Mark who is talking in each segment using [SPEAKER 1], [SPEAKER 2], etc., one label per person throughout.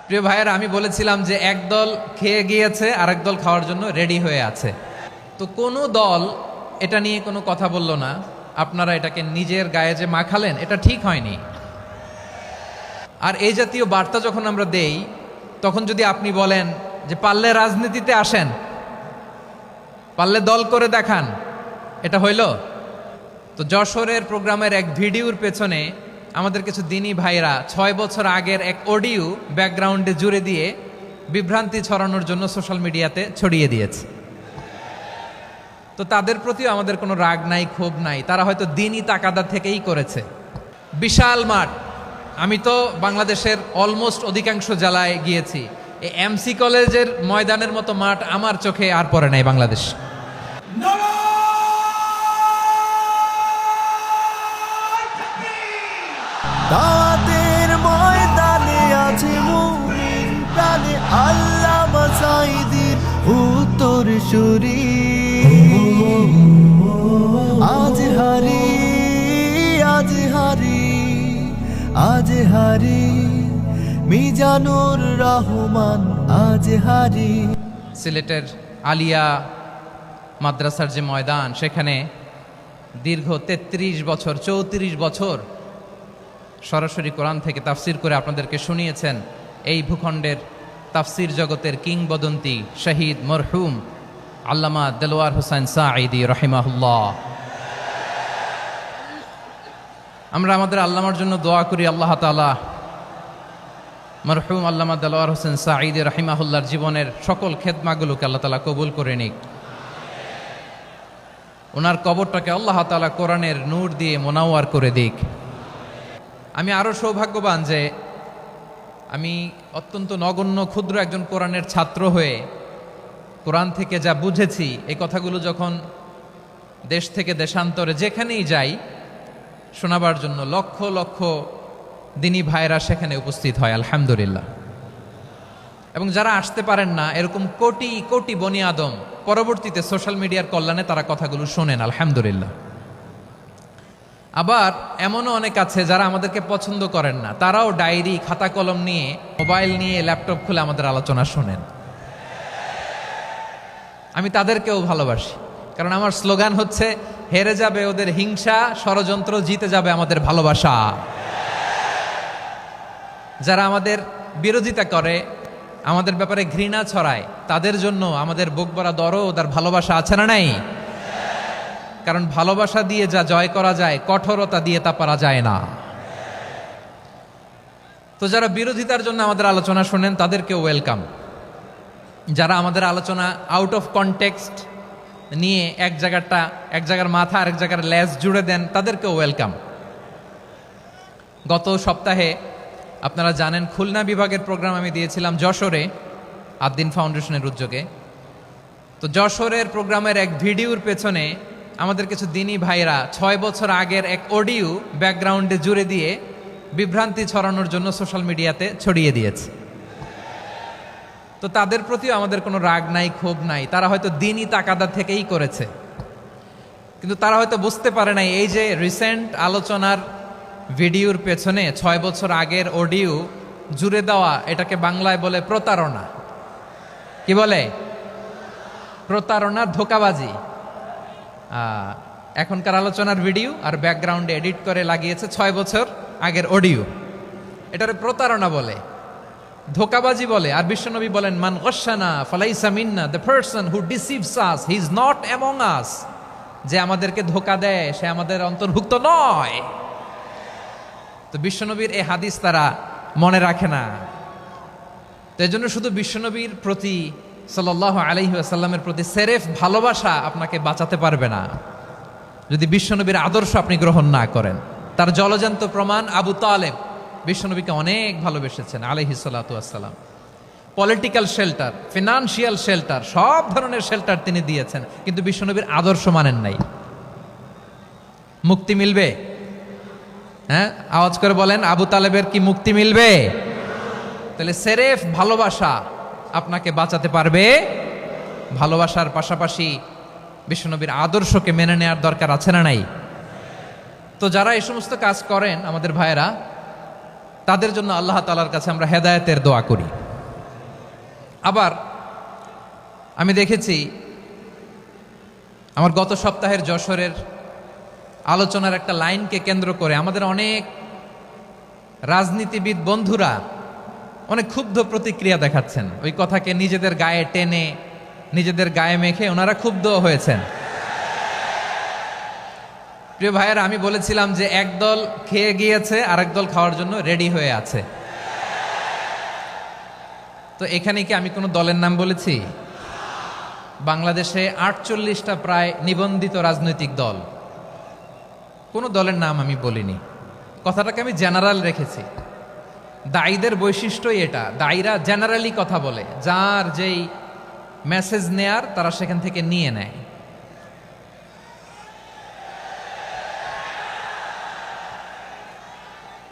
[SPEAKER 1] প্রিয় ভাইয়েরা, আমি বলেছিলাম যে একদল খেয়ে গিয়েছে আর একদল খাওয়ার জন্য রেডি হয়ে আছে। তো কোনো দল এটা নিয়ে কোনো কথা বলল না। আপনারা এটাকে নিজের গায়ে যে মাখালেন, এটা ঠিক হয়নি। আর এই জাতীয় বার্তা যখন আমরা দেই, তখন যদি আপনি বলেন যে পারলে রাজনীতিতে আসেন, পারলে দল করে দেখান, এটা হইল? তো যশোরের প্রোগ্রামের এক ভিডিওর পেছনে আমাদের কিছু দিনী ভাইরা 6 বছর আগের এক অডিও ব্যাকগ্রাউন্ডে জুড়ে দিয়ে বিভ্রান্তি ছড়ানোর জন্য সোশ্যাল মিডিয়াতে ছড়িয়ে দিয়েছে। তো তাদের প্রতিও আমাদের কোনো রাগ নাই, ক্ষোভ নাই। তারা হয়তো দিনই তাকাদা থেকেই করেছে। বিশাল মাঠ, আমি তো বাংলাদেশের অলমোস্ট অধিকাংশ জেলায় গিয়েছি। এই এমসি কলেজের ময়দানের মতো মাঠ আমার চোখে আর পড়ে নাই বাংলাদেশ।
[SPEAKER 2] দাওয়াতের ময়দানে আছে মুমিন প্রাণে আল্লামা সাঈদীর উত্তরসূরি। আজ হারি আজ হারি আজ হারি মিজানুর রহমান আজ হারি।
[SPEAKER 1] সিলেটের আলিয়া মাদ্রাসার যে ময়দান, সেখানে দীর্ঘ 33 বছর 34 বছর সরাসরি কোরআন থেকে তাফসির করে আপনাদেরকে শুনিয়েছেন এই ভূখণ্ডের তাফসির জগতের কিংবদন্তি শহীদ মরহুম আল্লামা দেলোয়ার হোসেন সাঈদী রাহিমাহুল্লাহ। আমরা আমাদের আল্লামার জন্য দোয়া করি, আল্লাহ তাআলা মরহুম আল্লামা দেলোয়ার হোসেন সাঈদী রাহিমাহুল্লাহর জীবনের সকল খেদমাগুলোকে আল্লাহ তাআলা কবুল করে নিক। ওনার কবরটাকে আল্লাহ তাআলা কোরআনের নূর দিয়ে মোনাওয়ার করে দিক। আমি আরও সৌভাগ্যবান যে আমি অত্যন্ত নগণ্য ক্ষুদ্র একজন কোরআনের ছাত্র হয়ে কোরআন থেকে যা বুঝেছি, এই কথাগুলো যখন দেশ থেকে দেশান্তরে যেখানেই যাই শোনাবার জন্য লক্ষ লক্ষ দিনী ভাইরা সেখানে উপস্থিত হয়, আলহামদুলিল্লাহ। এবং যারা আসতে পারেন না, এরকম কোটি কোটি বনি আদম পরবর্তীতে সোশ্যাল মিডিয়ার কল্যাণে তারা কথাগুলো শোনেন, আলহামদুলিল্লাহ। আবার এমনও অনেক আছে যারা আমাদেরকে পছন্দ করেন না, তারাও ডায়েরি খাতা কলম নিয়ে, মোবাইল নিয়ে, ল্যাপটপ খুলে আমাদের আলোচনা শোনেন। আমি তাদেরকেও ভালোবাসি, কারণ আমার স্লোগান হচ্ছে হেরে যাবে ওদের হিংসা, ষড়যন্ত্র, জিতে যাবে আমাদের ভালোবাসা। যারা আমাদের বিরোধিতা করে, আমাদের ব্যাপারে ঘৃণা ছড়ায়, তাদের জন্য আমাদের বুক ভরা দরদ আর ভালোবাসা আছে না নাই? কারণ ভালোবাসা দিয়ে যা জয় করা যায়, কঠোরতা দিয়ে তা পারা যায় না। তো যারা বিরোধিতার জন্য আমাদের আলোচনা শোনেন, তাদেরকেও ওয়েলকাম। যারা আমাদের আলোচনা আউট অফ কনটেক্সট নিয়ে এক জায়গার মাথা আর এক জায়গার লেজ জুড়ে দেন, তাদেরকেও ওয়েলকাম। গত সপ্তাহে আপনারা জানেন খুলনা বিভাগের প্রোগ্রাম আমি দিয়েছিলাম যশোরে আদ্দিন ফাউন্ডেশনের উদ্যোগে। তো যশোরের প্রোগ্রামের এক ভিডিওর পেছনে আমাদের কিছু দিনী ভাইরা 6 বছর আগের এক অডিও ব্যাকগ্রাউন্ডে জুড়ে দিয়ে বিভ্রান্তি ছড়ানোর জন্য সোশ্যাল মিডিয়াতে ছড়িয়ে দিয়েছে। তো তাদের প্রতিও আমাদের কোনো রাগ নাই, ক্ষোভ নাই। তারা হয়তো দিনই তাকাদা থেকেই করেছে, কিন্তু তারা হয়তো বুঝতে পারে নাই এই যে রিসেন্ট আলোচনার ভিডিওর পেছনে 6 বছর আগের অডিও জুড়ে দেওয়া, এটাকে বাংলায় বলে প্রতারণা। কি বলে? প্রতারণা, ধোঁকাবাজি। এখনকার আলোচনার ভিডিও আর ব্যাকগ্রাউন্ডে এডিট করে লাগিয়েছে 6 বছর আগের অডিও। এটারে প্রতারণা বলে, ধোঁকাবাজি বলে। আর বিশ্বনবী বলেন, মান গশানা ফালাইসা মিন্না, the person who deceives us he is not among us. যে আমাদেরকে ধোঁকা দেয় সে আমাদের অন্তর্ভুক্ত নয়। তো বিশ্বনবীর এই হাদিস তারা মনে রাখে না। তো এই জন্য শুধু বিশ্বনবীর প্রতি সাল্লাল্লাহু আলাইহি ওয়াসাল্লামের প্রতি সেরেফ ভালোবাসা আপনাকে বাঁচাতে পারবে না যদি বিশ্বনবীর আদর্শ আপনি গ্রহণ না করেন। তার জলজান্ত প্রমাণ, আবু তালেব বিশ্বনবীকে অনেক ভালোবেসেছেন আলাইহিস সালাতু ওয়াসসালাম। পলিটিক্যাল শেল্টার, ফিনান্সিয়াল শেল্টার, সব ধরনের শেল্টার তিনি দিয়েছেন, কিন্তু বিশ্বনবীর আদর্শ মানেন নাই। মুক্তি মিলবে? হ্যাঁ, আওয়াজ করে বলেন, আবু তালেবের কি মুক্তি মিলবে? তাহলে সেরেফ ভালোবাসা আপনাকে বাঁচাতে পারবে। ভালোবাসার পাশাপাশি বিশ্বনবীর আদর্শকে মেনে নেওয়ার দরকার আছে না নাই? তো যারা এই সমস্ত কাজ করেন আমাদের ভাইয়েরা, তাদের জন্য আল্লাহ তাআলার কাছে আমরা হেদায়েতের দোয়া করি। আবার আমি দেখেছি আমার গত সপ্তাহের যশোরের আলোচনার একটা লাইনকে কেন্দ্র করে আমাদের অনেক রাজনীতিবিদ বন্ধুরা অনেক ক্ষুব্ধ প্রতিক্রিয়া দেখাচ্ছেন। ওই কথাকে নিজেদের গায়ে টেনে নিজেদের গায়ে মেখে ওনারা ক্ষুব্ধ হয়েছেন। প্রিয় ভাইয়েরা, আমি বলেছিলাম যে একদল খেয়ে গিয়েছে আরেক দল খাওয়ার জন্য রেডি হয়ে আছে। তো এখানে কি আমি কোনো দলের নাম বলেছি? বাংলাদেশে 48টা প্রায় নিবন্ধিত রাজনৈতিক দল, কোনো দলের নাম আমি বলিনি। কথাটাকে আমি জেনারেল রেখেছি। দায়ীদের বৈশিষ্ট্যই এটা, দায়ীরা জেনারেলি কথা বলে, যার যেই মেসেজ নেয়ার তারা সেখান থেকে নিয়ে নেয়।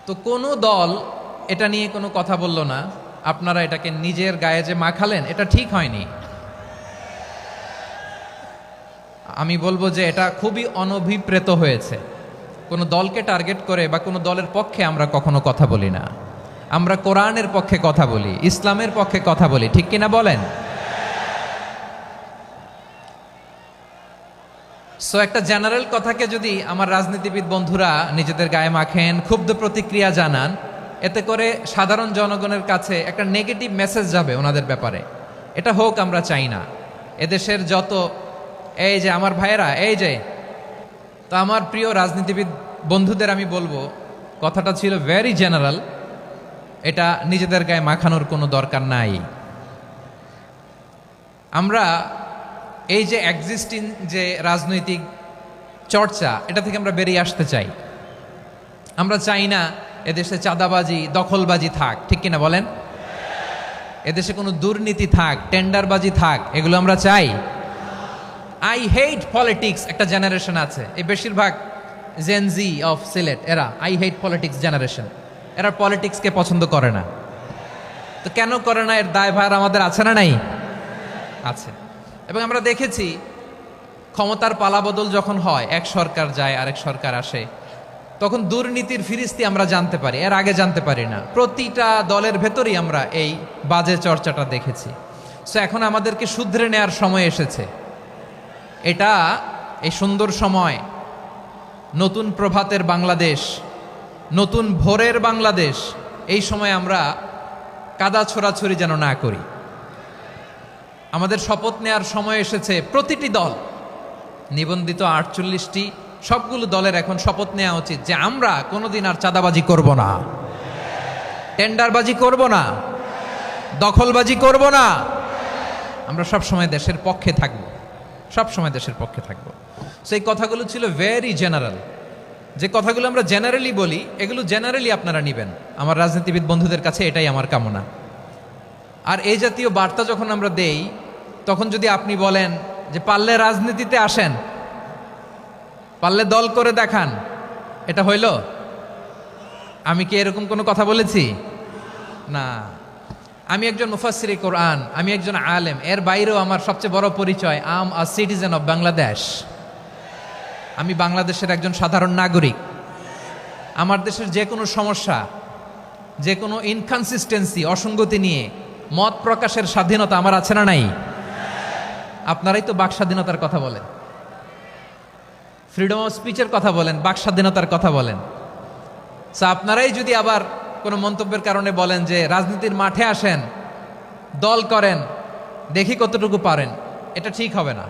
[SPEAKER 1] তো কোনো দল এটা নিয়ে কোনো কথা বলল না, আপনারা এটাকে নিজের গায়ে যে মাখালেন এটা ঠিক হয়নি। আমি বলবো যে এটা খুবই অনভিপ্রেত হয়েছে। কোনো দলকে টার্গেট করে বা কোনো দলের পক্ষে আমরা কখনো কথা বলি না। আমরা কোরআনের পক্ষে কথা বলি, ইসলামের পক্ষে কথা বলি, ঠিক কিনা বলেন? সো একটা জেনারেল কথাকে যদি আমার রাজনীতিবিদ বন্ধুরা নিজেদের গায়ে মাখেন, ক্ষুব্ধ প্রতিক্রিয়া জানান, এতে করে সাধারণ জনগণের কাছে একটা নেগেটিভ মেসেজ যাবে ওনাদের ব্যাপারে। এটা হোক আমরা চাই না। এদেশের যত এই যে আমার ভাইয়েরা, এই যে তো আমার প্রিয় রাজনীতিবিদ বন্ধুদের আমি বলবো, কথাটা ছিল ভেরি জেনারেল, এটা নিজেদের গায়ে মাখানোর কোনো দরকার নাই। আমরা এই যে এক্সিস্টিং যে রাজনৈতিক চর্চা, এটা থেকে আমরা বেরিয়ে আসতে চাই। আমরা চাই না এদেশে চাঁদাবাজি, দখলবাজি থাক, ঠিক কিনা বলেন? এদেশে কোনো দুর্নীতি থাক, টেন্ডারবাজি থাক, এগুলো আমরা চাই। আই হেট পলিটিক্স একটা জেনারেশন আছে, এই বেশিরভাগ জেনজি অফ সিলেট, এরা আই হেট পলিটিক্স জেনারেশন, এরা পলিটিক্সকে পছন্দ করে না। তো কেন করে না, এর দায়ভার আমাদের আছে না নাই? আছে। এবং আমরা দেখেছি ক্ষমতার পালাবদল যখন হয়, এক সরকার যায় আরেক সরকার আসে, তখন দুর্নীতির ফিরিস্তি আমরা জানতে পারি, এর আগে জানতে পারি না। প্রতিটা দলের ভেতরেই আমরা এই বাজে চর্চাটা দেখেছি। সো এখন আমাদেরকে শুধরে নেওয়ার সময় এসেছে। এটা এই সুন্দর সময়, নতুন প্রভাতের বাংলাদেশ, নতুন ভোরের বাংলাদেশ, এই সময় আমরা কাদা ছোড়াছুড়ি যেন না করি। আমাদের শপথ নেওয়ার সময় এসেছে। প্রতিটি দল, নিবন্ধিত 48টি, সবগুলো দলের এখন শপথ নেওয়া উচিত যে আমরা কোনোদিন আর চাঁদাবাজি করব না, টেন্ডারবাজি করব না, দখলবাজি করব না। আমরা সব সময় দেশের পক্ষে থাকব, সব সময় দেশের পক্ষে থাকব। সেই কথাগুলো ছিল ভেরি জেনারেল। যে কথাগুলো আমরা জেনারেলি বলি, এগুলো জেনারেলি আপনারা নেবেন। আমার রাজনীতিবিদ বন্ধুদের কাছে এটাই আমার কামনা। আর এই জাতীয় বার্তা যখন আমরা দেই, তখন যদি আপনি বলেন যে পারলে রাজনীতিতে আসেন, পারলে দল করে দেখান, এটা হইল? আমি কি এরকম কোনো কথা বলেছি? না। আমি একজন মুফাসসিরে কোরআন, আমি একজন আলেম, এর বাইরেও আমার সবচেয়ে বড় পরিচয় আম আ সিটিজেন অফ বাংলাদেশ। আমি বাংলাদেশের একজন সাধারণ নাগরিক। আমার দেশের যে কোনো সমস্যা, যে কোনো ইনকনসিস্টেন্সি, অসঙ্গতি নিয়ে মত প্রকাশের স্বাধীনতা আমার আছে না নাই? আপনারাই তো বাক স্বাধীনতার কথা বলেন, ফ্রিডম অফ স্পিচের কথা বলেন, বাক স্বাধীনতার কথা বলেন। আপনারাই যদি আবার কোনো মন্তব্যের কারণে বলেন যে রাজনীতির মাঠে আসেন, দল করেন, দেখি কতটুকু পারেন, এটা ঠিক হবে না।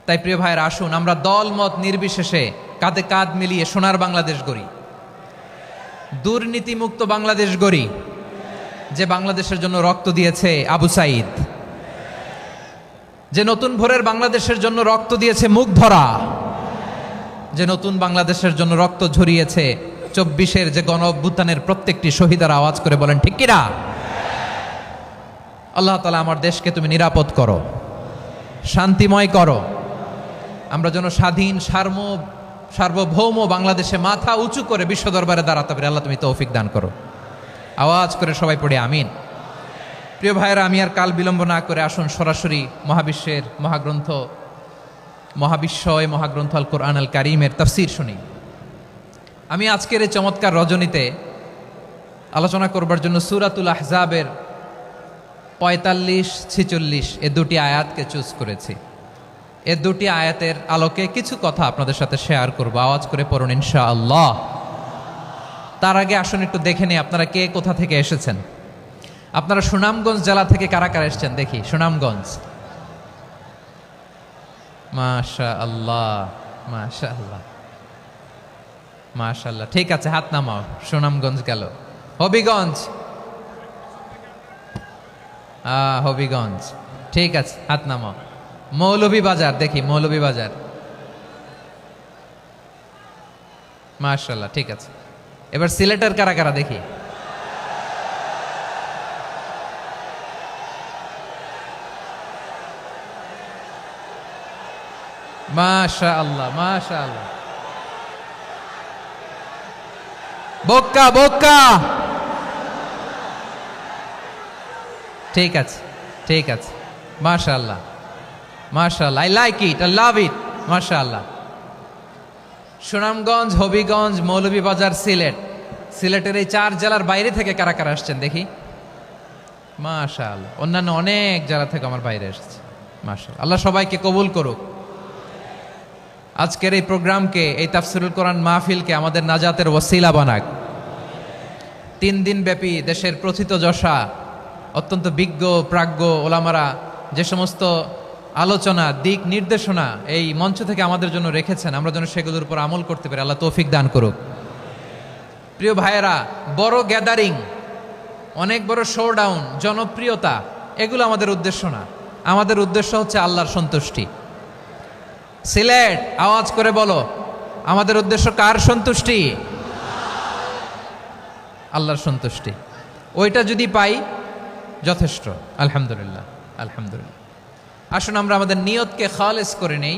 [SPEAKER 1] তাই প্রিয় ভাইয়েরা, আসুন আমরা দল মত নির্বিশেষে কাঁধে কাঁধ মিলিয়ে সোনার বাংলাদেশ গড়ি, দুর্নীতিমুক্ত বাংলাদেশ গড়ি, যে বাংলাদেশের জন্য রক্ত দিয়েছে আবু সাইদ, যে নতুন ভোরের বাংলাদেশের জন্য রক্ত দিয়েছে মুগ্ধরা, যে নতুন বাংলাদেশের জন্য রক্ত ঝরিয়েছে 24-এর যে গণ অভ্যুত্থানের প্রত্যেকটি শহীদার। আওয়াজ করে বলেন ঠিক কিনা? আল্লাহ তাআলা আমার দেশকে তুমি নিরাপদ করো, শান্তিময় করো। আমরা যেন স্বাধীন সার্বভৌম বাংলাদেশে মাথা উঁচু করে বিশ্ব দরবারে দাঁড়াতে পারি। আল্লাহ তুমি তৌফিক দান করো। আওয়াজ করে সবাই পড়ে আমিন। প্রিয় ভাইয়েরা, আমি আর কাল বিলম্ব না করে আসুন সরাসরি মহাবিশ্বের মহাগ্রন্থ, মহাবিশ্বয় মহাগ্রন্থ আল কোরআন আল কারীমের তাফসীর শুনি। আমি আজকের এই চমৎকার রজনীতে আলোচনা করবার জন্য সূরাতুল আহজাবের 45-46 এ দুটি আয়াতকে চুজ করেছি। এ দুটি আয়াতের আলোকে কিছু কথা আপনাদের সাথে শেয়ার করব। আওয়াজ করে পড়ুন ইনশাআল্লাহ। তার আগে আসুন একটু দেখে নিই আপনারা কে কোথা থেকে এসেছেন। আপনারা সুনামগঞ্জ জেলা থেকে কারা কারা এসেছেন দেখি। সুনামগঞ্জ, মাশাআল্লাহ মাশাআল্লাহ মাশাআল্লাহ, ঠিক আছে, হাত নামাও। সুনামগঞ্জ গেল। হবিগঞ্জ, হবিগঞ্জ, ঠিক আছে, হাত নামাও। মৌলভীবাজার দেখি, মৌলভীবাজার, মাশাআল্লাহ, ঠিক আছে। এবার সিলেটের কারা কারা দেখি। মাশাআল্লাহ মাশাআল্লাহ। বক্কা বক্কা, ঠিক আছে ঠিক আছে, মাশাআল্লাহ মাশাআল্লাহ, I like it, I love it, মাশাআল্লাহ। সুনামগঞ্জ, হবিগঞ্জ, মৌলভীবাজার, সিলেট। সিলেটের এই 4 জেলার বাইরে থেকে কারা কারা আসছেন দেখি। মাশাআল্লাহ, অন্যান্য অনেক জেলা থেকে আমার বাইরে এসেছে, মাশাআল্লাহ। আল্লাহ সবাইকে কবুল করুক। আজকের এই প্রোগ্রামকে, এই তাফসিরুল কোরআন মাহফিলকে আমাদের নাজাতের ওসিলা বানাক। 3 দিন ব্যাপী দেশের প্রথিতযশা অত্যন্ত বিজ্ঞ প্রাজ্ঞ ওলামারা যে সমস্ত আলোচনা, দিক নির্দেশনা এই মঞ্চ থেকে আমাদের জন্য রেখেছেন, আমরা যেন সেগুলোর উপর আমল করতে পারি। আল্লাহ তৌফিক দান করুক। প্রিয় ভাইয়েরা, বড় গ্যাদারিং, অনেক বড় শোডাউন, জনপ্রিয়তা, এগুলো আমাদের উদ্দেশ্য না। আমাদের উদ্দেশ্য হচ্ছে আল্লাহর সন্তুষ্টি। সিলেট, আওয়াজ করে বলো, আমাদের উদ্দেশ্য কার সন্তুষ্টি? আল্লাহর সন্তুষ্টি। ওইটা যদি পাই যথেষ্ট, আলহামদুলিল্লাহ আলহামদুলিল্লাহ। আসুন আমরা আমাদের নিয়তকে খালেস করে নেই।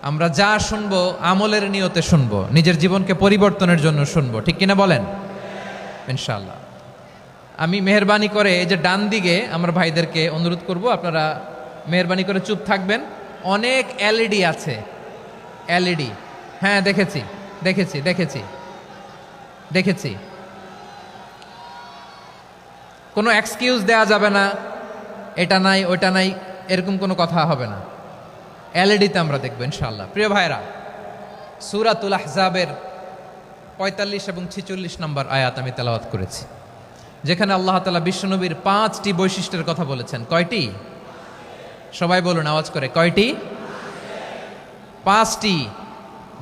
[SPEAKER 1] আমরা যা শুনবো আমলের নিয়তে শুনবো, নিজের জীবনকে পরিবর্তনের জন্য শুনবো, ঠিক কিনা বলেন? ইনশাআল্লাহ। আমি মেহরবানি করে এই যে ডান দিকে আমার ভাইদেরকে অনুরোধ করব, আপনারা মেহরবানি করে চুপ থাকবেন। অনেক এলইডি আছে, এলইডি, হ্যাঁ দেখেছি দেখেছি দেখেছি দেখেছি। কোনো এক্সকিউজ দেয়া যাবে না, এটা নাই ওইটা নাই, এরকম কোনো কথা হবে না। এলইডিতে আমরা দেখবো ইনশাআল্লাহ। প্রিয় ভাইরা, সূরাতুল আহজাবের 45 এবং 46 নম্বর আয়াত আমি তেলাওয়াত করেছি, যেখানে আল্লাহ তাআলা বিশ্বনবীর 5টি বৈশিষ্ট্যের কথা বলেছেন। কয়টি? সবাই বলুন আওয়াজ করে, কয়টি? 5টি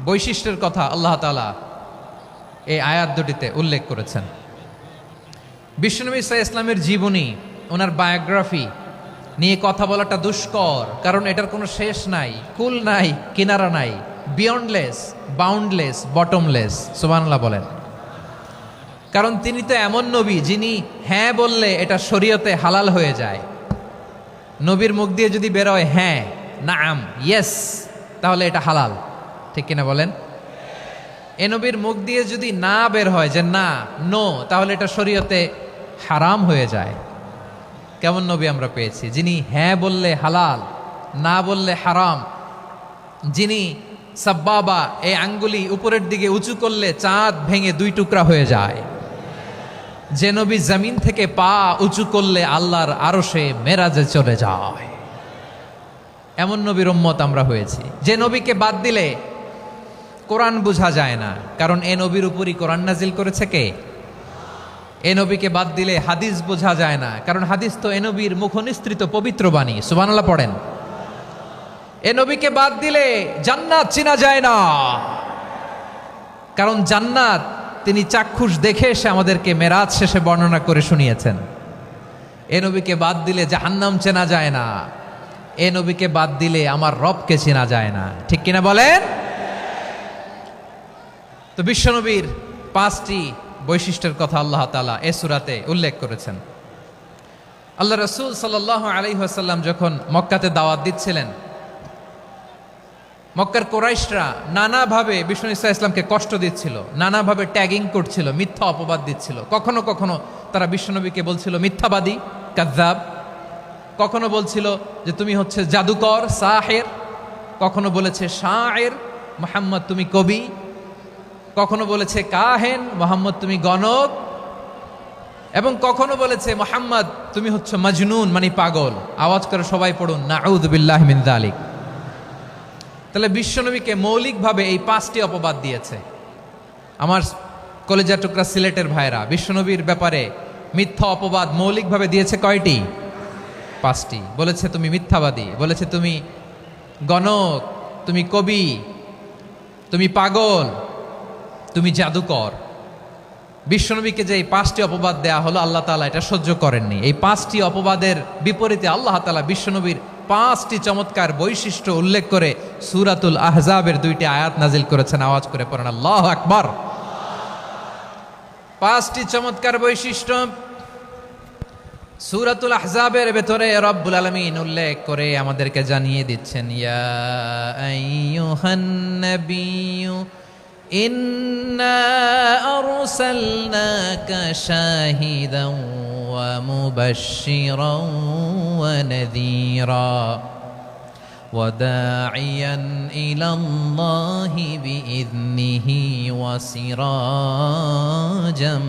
[SPEAKER 1] বৈশিষ্ট্যের কথা আল্লাহ তাআলা এই আয়াত দুটিতে উল্লেখ করেছেন। বিশ্বনবী সাল্লাল্লাহু আলাইহি ইসলামের জীবনী, ওনার বায়োগ্রাফি নিয়ে কথা বলাটা দুষ্কর, কারণ এটার কোনো শেষ নাই, কুল নাই, কিনারা নাই, বিয়ন্ডলেস, বাউন্ডলেস, বটমলেস। সুবহানাল্লাহ বলেন। কারণ তিনি তো এমন নবী যিনি হ্যাঁ বললে এটা শরীয়তে হালাল হয়ে যায়। নবীর মুখ দিয়ে যদি বেরোয় হ্যাঁ, নাম, ইয়েস, তাহলে এটা হালাল, ঠিক কিনা বলেন? এ নবীর মুখ দিয়ে যদি না বের হয় যে না, নো, তাহলে এটা শরীয়তে হারাম হয়ে যায়। কেমন নবী আমরা পেয়েছি, যিনি হ্যাঁ বললে হালাল, না বললে হারাম, যিনি সাব্বাবা, এই আঙ্গুলি উপরের দিকে উঁচু করলে চাঁদ ভেঙে 2 টুকরা হয়ে যায়, যে নবী জমিন থেকে পা উঁচু করলে আল্লাহর আরশে মেরাজে চলে যায়, এমন নবীর উম্মত আমরা হয়েছি। যে নবীকে বাদ দিলে কোরআন বোঝা যায় না, কারণ এ নবীর উপরই কোরআন নাজিল করেছে কে? এ নবীকে বাদ দিলে হাদিস বোঝা যায় না, কারণ হাদিস তো এ নবীর মুখনিসৃত পবিত্র বাণী। সুবহানাল্লাহ পড়েন। এ নবীকে বাদ দিলে জান্নাত চেনা যায় না, কারণ জান্নাত তিনি চাক্ষুষ দেখে এসে আমাদেরকে মেরাজ শেষে বর্ণনা করে শুনিয়েছেন। এ নবীকে বাদ দিলে জাহান্নাম চেনা যায় না, এ নবীকে বাদ দিলে আমার রবকে চেনা যায় না, ঠিক কিনা বলেন? তো বিশ্বনবীর 5টি বৈশিষ্ট্যের কথা আল্লাহ তাআলা এই সূরাতে উল্লেখ করেছেন। আল্লাহ রাসূল সাল্লাল্লাহু আলাইহি ওয়াসাল্লাম যখন মক্কাতে দাওয়াত দিচ্ছিলেন, মক্কার কুরাইশরা নানাভাবে বিষ্ণু ঈসা ইসলামকে কষ্ট দিচ্ছিল, নানাভাবে ট্যাগিং করছিল, মিথ্যা অপবাদ দিচ্ছিল। কখনো কখনো তারা বিশ্বনবীকে বলছিল মিথ্যাবাদী, কাযযাব। কখনো বলছিল যে তুমি হচ্ছে জাদুকর, সাহের। কখনো বলেছে শায়ের, মুহাম্মদ তুমি কবি। কখনো বলেছে কাহেন, মুহাম্মদ তুমি গণক। এবং কখনো বলেছে মুহাম্মদ তুমি হচ্ছে মাজনুন মানে পাগল। আওয়াজ করে সবাই পড়ুন নাউযু বিল্লাহি মিন যালিক। তাহলে বিশ্বনবীকে মৌলিকভাবে এই 5টি অপবাদ দিয়েছে। আমার কলেজার টুকরা সিলেটের ভাইরা, বিশ্বনবীর ব্যাপারে মিথ্যা অপবাদ মৌলিকভাবে দিয়েছে কয়টি? 5টি। বলেছে তুমি মিথ্যাবাদী, বলেছে তুমি গণক, তুমি কবি, তুমি পাগল, তুমি জাদুকর। বিশ্বনবীকে যে এই 5টি অপবাদ দেয়া হলো, আল্লাহ তাআলা এটা সহ্য করেননি। এই 5টি অপবাদের বিপরীতে আল্লাহ তাআলা বিশ্বনবীর 5টি চমৎকার বৈশিষ্ট্য উল্লেখ করে সূরাতুল আহজাবের 2টি আয়াত নাজিল করেছেন। আওয়াজ করে পড়েন আল্লাহু আকবার। 5টি চমৎকার বৈশিষ্ট্য সূরাতুল আহজাবের ভেতরে রব্বুল আলামিন উল্লেখ করে আমাদেরকে জানিয়ে দিচ্ছেন, ইয়া আইয়ুহান নাবিয়্যু ইন্না আরসালনাকা শাহিদান ওয়া মুবাশশিরান ওয়া নাযীরা ওয়া দাঈয়ান ইলাল্লাহি বিইذনিহি ওয়া সিরাজাম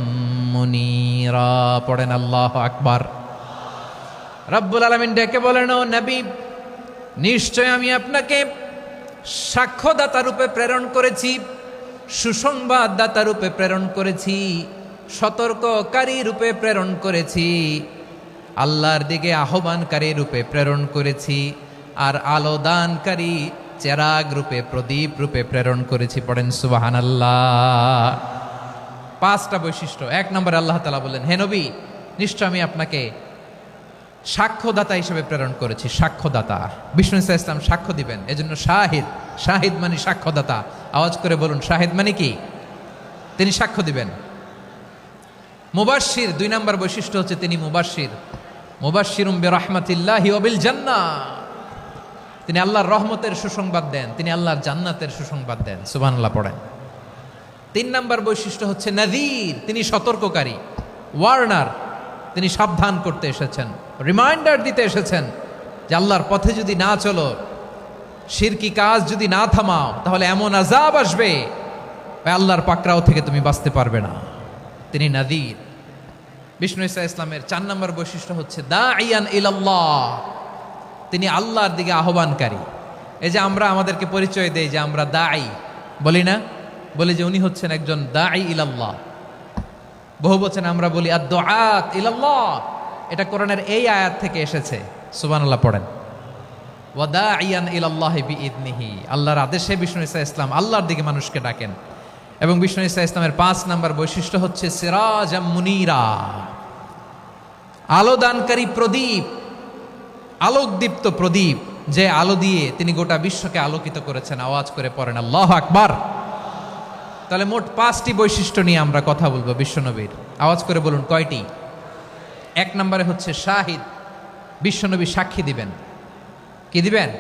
[SPEAKER 1] মুনীরা। পড়েন আল্লাহু আকবার। রব্বুল আলামিন ডেকে বলেন, ও নবী, নিশ্চয় আমি আপনাকে সাক্ষ্যদাতা রূপে প্রেরণ করেছি, সুসংবাদদাতা রূপে প্রেরণ করেছি, সতর্ককারী রূপে প্রেরণ করেছি, আল্লাহর দিকে আহ্বানকারী রূপে প্রেরণ করেছি, আর আলো দানকারী চেরাগ রূপে, প্রদীপ রূপে প্রেরণ করেছি। পড়েন সুবহানাল্লাহ। 5টা বৈশিষ্ট্য। 1 নম্বরে আল্লাহ তাআলা বললেন, হে নবী, নিশ্চয় আমি আপনাকে সাক্ষ্যদাতা হিসেবে প্রেরণ করেছি। সাক্ষ্যদাতা, বিষ্ণু ইসা ইসলাম সাক্ষ্য দিবেন, এজন্য শাহিদ। শাহিদ মানে সাক্ষ্যদাতা। আওয়াজ করে বলুন, শাহিদ মানে কি? তিনি সাক্ষ্য দিবেন। মুবাশশির, 2 নম্বর বৈশিষ্ট্য হচ্ছে তিনি মুবাশশির। মুবাশশিরুম বিরাহমাতিল্লাহি ওয়া বিল জান্নাহ, তিনি আল্লাহর রহমতের সুসংবাদ দেন, তিনি আল্লাহর জান্নাতের সুসংবাদ দেন। সুবহানাল্লাহ পড়েন। 3 নম্বর বৈশিষ্ট্য হচ্ছে নাযীর, তিনি সতর্ককারী, ওয়ার্নার, তিনি সাবধান করতে এসেছেন, রিমাইন্ডার দিতে এসেছেন যে আল্লাহর পথে যদি না চলো, শিরকি কাজ যদি না থামাও, তাহলে এমন আযাব আসবে আল্লাহর পাকড়াও থেকে তুমি বাঁচতে পারবে না। তিনি নাযীর। বিষ্ণু ইসা ইসলামের 4 নম্বর বৈশিষ্ট্য হচ্ছে দাঈয়ান ইলাল্লাহ, তিনি আল্লাহর দিকে আহ্বানকারী। এই যে আমরা আমাদেরকে পরিচয় দেই যে আমরা দাঈ, বলি না? বলি যে উনি হচ্ছেন একজন দাঈ ইলাল্লাহ। বহু বচনে আমরা বলি আদ-দুআত ইলাল্লাহ। এটা কোরআনের এই আয়াত থেকে এসেছে। সুবহানাল্লাহ পড়েন। ওয়া দাঈয়ান ইলাল্লাহি বিইذনিহি, আল্লাহর আদেশে বিষ্ণু ইসা ইসলাম আল্লাহর দিকে মানুষকে ডাকেন। এবং বিষ্ণু ইসা ইসলামের 5 নম্বর বৈশিষ্ট্য হচ্ছে সিরাজাম মুনীরা, আলোদানকারী প্রদীপ, আলোকদীপ্ত প্রদীপ, যে আলো দিয়ে তিনি গোটা বিশ্বকে আলোকিত করেছেন। আওয়াজ করে পড়েন আল্লাহু আকবার। তাহলে মোট 5টি বৈশিষ্ট্য নিয়ে আমরা কথা বলবো বিশ্বনবীর। আওয়াজ করে বলুন কয়টি? 1 নম্বরে হচ্ছে শাহিদ, বিশ্বনবী সাক্ষী দিবেন। কি দিবেন?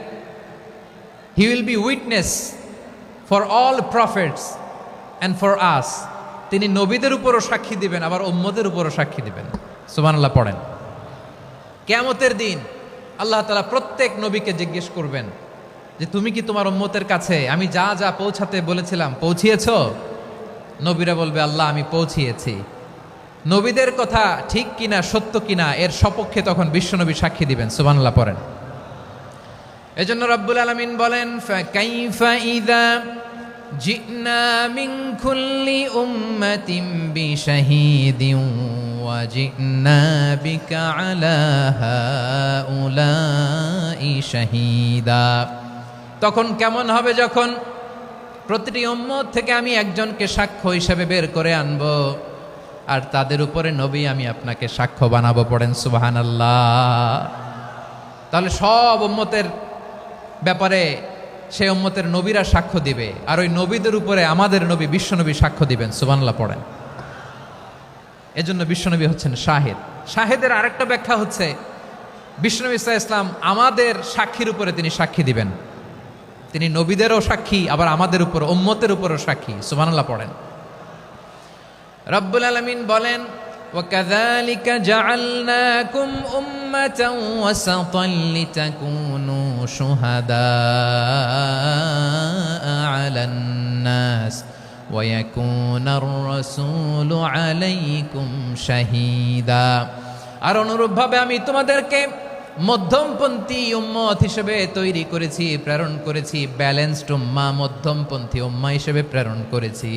[SPEAKER 1] He will be witness for all prophets and for us. তিনি নবীদের উপরও সাক্ষী দিবেন, আবার উম্মতের উপরও সাক্ষী দিবেন। সুবহানাল্লাহ পড়েন। কিয়ামতের দিন আল্লাহ তাআলা প্রত্যেক নবীকে জিজ্ঞেস করবেন যে তুমি কি তোমার উম্মতের কাছে আমি যা যা পৌঁছাতে বলেছিলাম পৌঁছিয়েছো? নবীরা বলবে আল্লাহ আমি পৌঁছিয়েছি। নবীদের কথা ঠিক কিনা, সত্য কিনা, এর সপক্ষে তখন বিশ্বনবী সাক্ষী দিবেন। সুবহানাল্লাহ পড়েন। এজন্য রব্বুল আলামিন বলেন, ফাকাইফা ইযা জিনা মিন কুল্লি উম্মাতিন বিশাহীদিন ওয়া জিনা বিকা আলা হাউলাই শাহীদা। তখন কেমন হবে যখন প্রতিটি উম্মত থেকে আমি একজনকে সাক্ষ্য হিসেবে বের করে আনবো, আর তাদের উপরে নবী আমি আপনাকে সাক্ষ্য বানাবো। পড়েন সুবহানাল্লাহ। তাহলে সব উম্মতের ব্যাপারে সেই উম্মতের নবীরা সাক্ষ্য দিবে, আর ওই নবীদের উপরে আমাদের নবী বিশ্বনবী সাক্ষ্য দিবেন। সুবহানাল্লাহ পড়েন। এজন্য বিশ্বনবী হচ্ছেন শাহিদ। শাহিদের আরেকটা ব্যাখ্যা হচ্ছে বিশ্বনবী সাল্লাল্লাহু আলাইহি ওয়াসাল্লাম আমাদের সাক্ষীর উপরে তিনি সাক্ষী দিবেন। তিনি নবীদেরও সাক্ষী, আবার আমাদের উপর উম্মতের উপরও সাক্ষী। সুবহানাল্লাহ পড়েন। রব্বুল আলামিন বলেন, وَكَذَلِكَ جَعَلْنَاكُمْ أُمَّةً وَسَطًا لِتَكُونُوا شُهَدَاءَ عَلَى النَّاسِ ويكون الرسول عليكم شهيدا। আর অনুরূপভাবে আমি তোমাদেরকে মধ্যমপন্থী উম্মত হিসেবে তৈরি করেছি, প্রেরণ করেছি, ব্যালেন্সড উম্মাহ, মধ্যমপন্থী উম্মাহ হিসেবে প্রেরণ করেছি,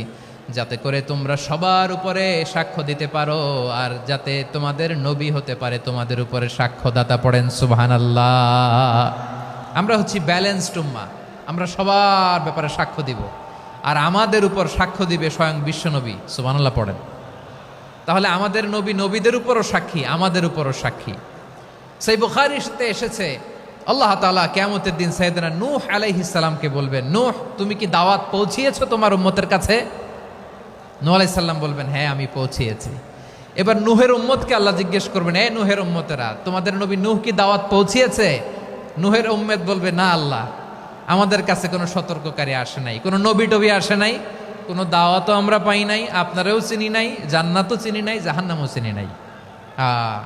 [SPEAKER 1] যাতে করে তোমরা সবার উপরে সাক্ষ্য দিতে পারো, আর যাতে তোমাদের নবী হতে পারে তোমাদের উপরে সাক্ষ্যদাতা। পড়েন সুবহানাল্লাহ। আমরা হচ্ছি ব্যালেন্সড উম্মাহ, আমরা সবার ব্যাপারে সাক্ষ্য দিব, আর আমাদের উপর সাক্ষ্য দিবে স্বয়ং বিশ্বনবী। সুবহানাল্লাহ পড়েন। তাহলে আমাদের নবী নবীদের উপরও সাক্ষী, আমাদের উপরও সাক্ষী। সেই বুখারীতে এসেছে আল্লাহ তাআলা কিয়ামতের দিন সাইয়েদনা নূহ আলাইহিস সালামকে বলবেন, নূহ তুমি কি দাওয়াত পৌঁছিয়েছো তোমার উম্মতের কাছে? নূহ আলাইহিস সালাম বলবেন, হ্যাঁ আমি পৌঁছিয়েছি। এবার নূহের উম্মতকে আল্লাহ জিজ্ঞেস করবেন, এ নূহের উম্মতেরা, তোমাদের নবী নূহ কি দাওয়াত পৌঁছিয়েছে? নূহের উম্মত বলবে, না আল্লাহ, আমাদের কাছে কোনো সতর্ককারী আসে নাই, কোনো নবী টবি আসে নাই, কোনো দাওয়াতও আমরা পাই নাই, আপনারাও চিনি নাই, জান্নাতও চিনি নাই, জাহান্নামও চিনি নাই।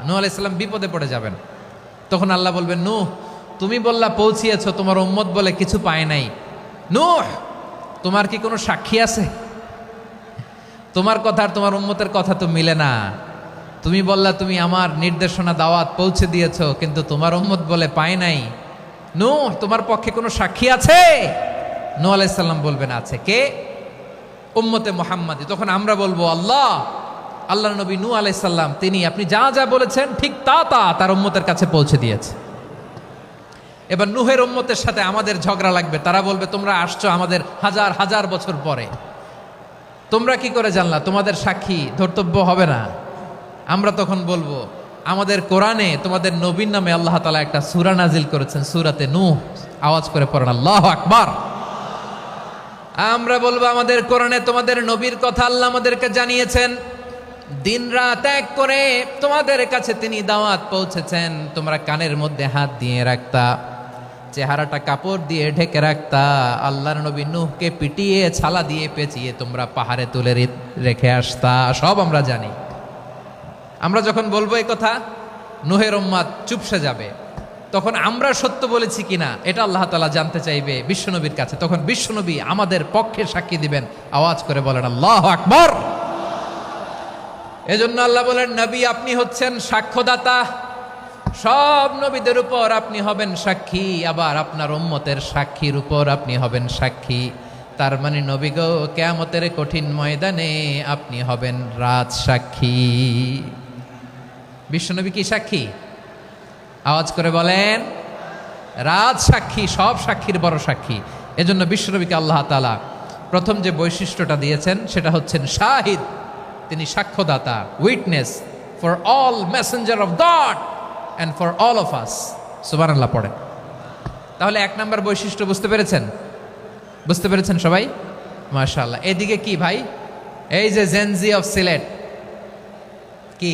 [SPEAKER 1] নূহ আলাইহিস সালাম বিপদে পড়ে যাবেন। তখন আল্লাহ বলবেন, নূহ তুমি বললা পৌঁছিয়েছো, তোমার উম্মত বলে কিছু পায় নাই। নূহ তোমার কি কোনো সাক্ষী আছে? তোমার কথা আর তোমার উম্মতের কথা তো মিলে না। তুমি বললা তুমি আমার নির্দেশনা দাওয়াত পৌঁছে দিয়েছো, কিন্তু তোমার উম্মত বলে পায় নাই। নূহ তোমার পক্ষে কোনো সাক্ষী আছে? নূহ আলাইহিস সালাম বলবেন, আছে। কে? উম্মতে মুহাম্মাদি। তখন আমরা বলবো, আল্লাহ, আল্লাহর নবী নূহ আলাইহিস সালাম তিনি আপনি যা যা বলেছেন ঠিক তা তা তার উম্মতের কাছে পৌঁছে দিয়েছে। এবার নূহের উম্মতের সাথে আমাদের ঝগড়া লাগবে। তারা বলবে, তোমরা আসছো আমাদের হাজার হাজার বছর পরে, তোমরা কি করে জানলা? তোমাদের সাক্ষী ধর্তব্য হবে না। আমরা তখন বলবো, আমাদের কোরআনে তোমাদের নবীর নামে আল্লাহ তাআলা একটা সূরা নাজিল করেছেন, সূরাতে নূহ। আওয়াজ করে পড়েন আল্লাহু আকবার। আমরা বলবো, আমাদের কোরআনে তোমাদের নবীর কথা আল্লাহ আমাদেরকে জানিয়েছেন, দিন রাত এক করে তোমাদের কাছে তিনি দাওয়াত পৌঁছেছেন। তোমরা কানের মধ্যে হাত দিয়ে রাখতা, চেহারাটা কাপড় দিয়ে ঢেকে রাখতা, আল্লাহর নবী নূহকে পিটিয়ে ছালা দিয়ে পেঁচিয়ে তোমরা পাহাড়ে তুলে রেখে আসতা। সব আমরা জানি। আমরা যখন বলবো এই কথা, নূহের উম্মত চুপসে যাবে। তখন আমরা সত্য বলেছি কিনা এটা আল্লাহ তাআলা জানতে চাইবে বিশ্বনবীর কাছে। তখন বিশ্বনবী আমাদের পক্ষে সাক্ষী দিবেন। আওয়াজ করে বলেন আল্লাহু আকবার। এজন্য আল্লাহ বলেন, নবী আপনি হচ্ছেন সাক্ষ্যদাতা, সব নবীদের উপর আপনি হবেন সাক্ষী, আবার আপনার উম্মতের সাক্ষীর উপর আপনি হবেন সাক্ষী। তার মানে নবী গো, কিয়ামতের কঠিন ময়দানে আপনি হবেন রাজ সাক্ষী। বিশ্বনবী কি সাক্ষী? আওয়াজ করে বলেন, রাজ সাক্ষী, সব সাক্ষীর বড় সাক্ষী। এজন্য বিশ্বনবীকে আল্লাহ তাআলা প্রথম যে বৈশিষ্ট্যটা দিয়েছেন সেটা হচ্ছেন শাহিদ। তিনি সাক্ষ্যদাতা, witness for all messenger of God and for all of us. সুবহানাল্লাহ পড়েন। তাহলে এক নাম্বার বৈশিষ্ট্য বুঝতে পেরেছেন? বুঝতে পেরেছেন সবাই? মাশাআল্লাহ। এদিকে কি ভাই, এই যে জেনজি অফ সিলেট, কি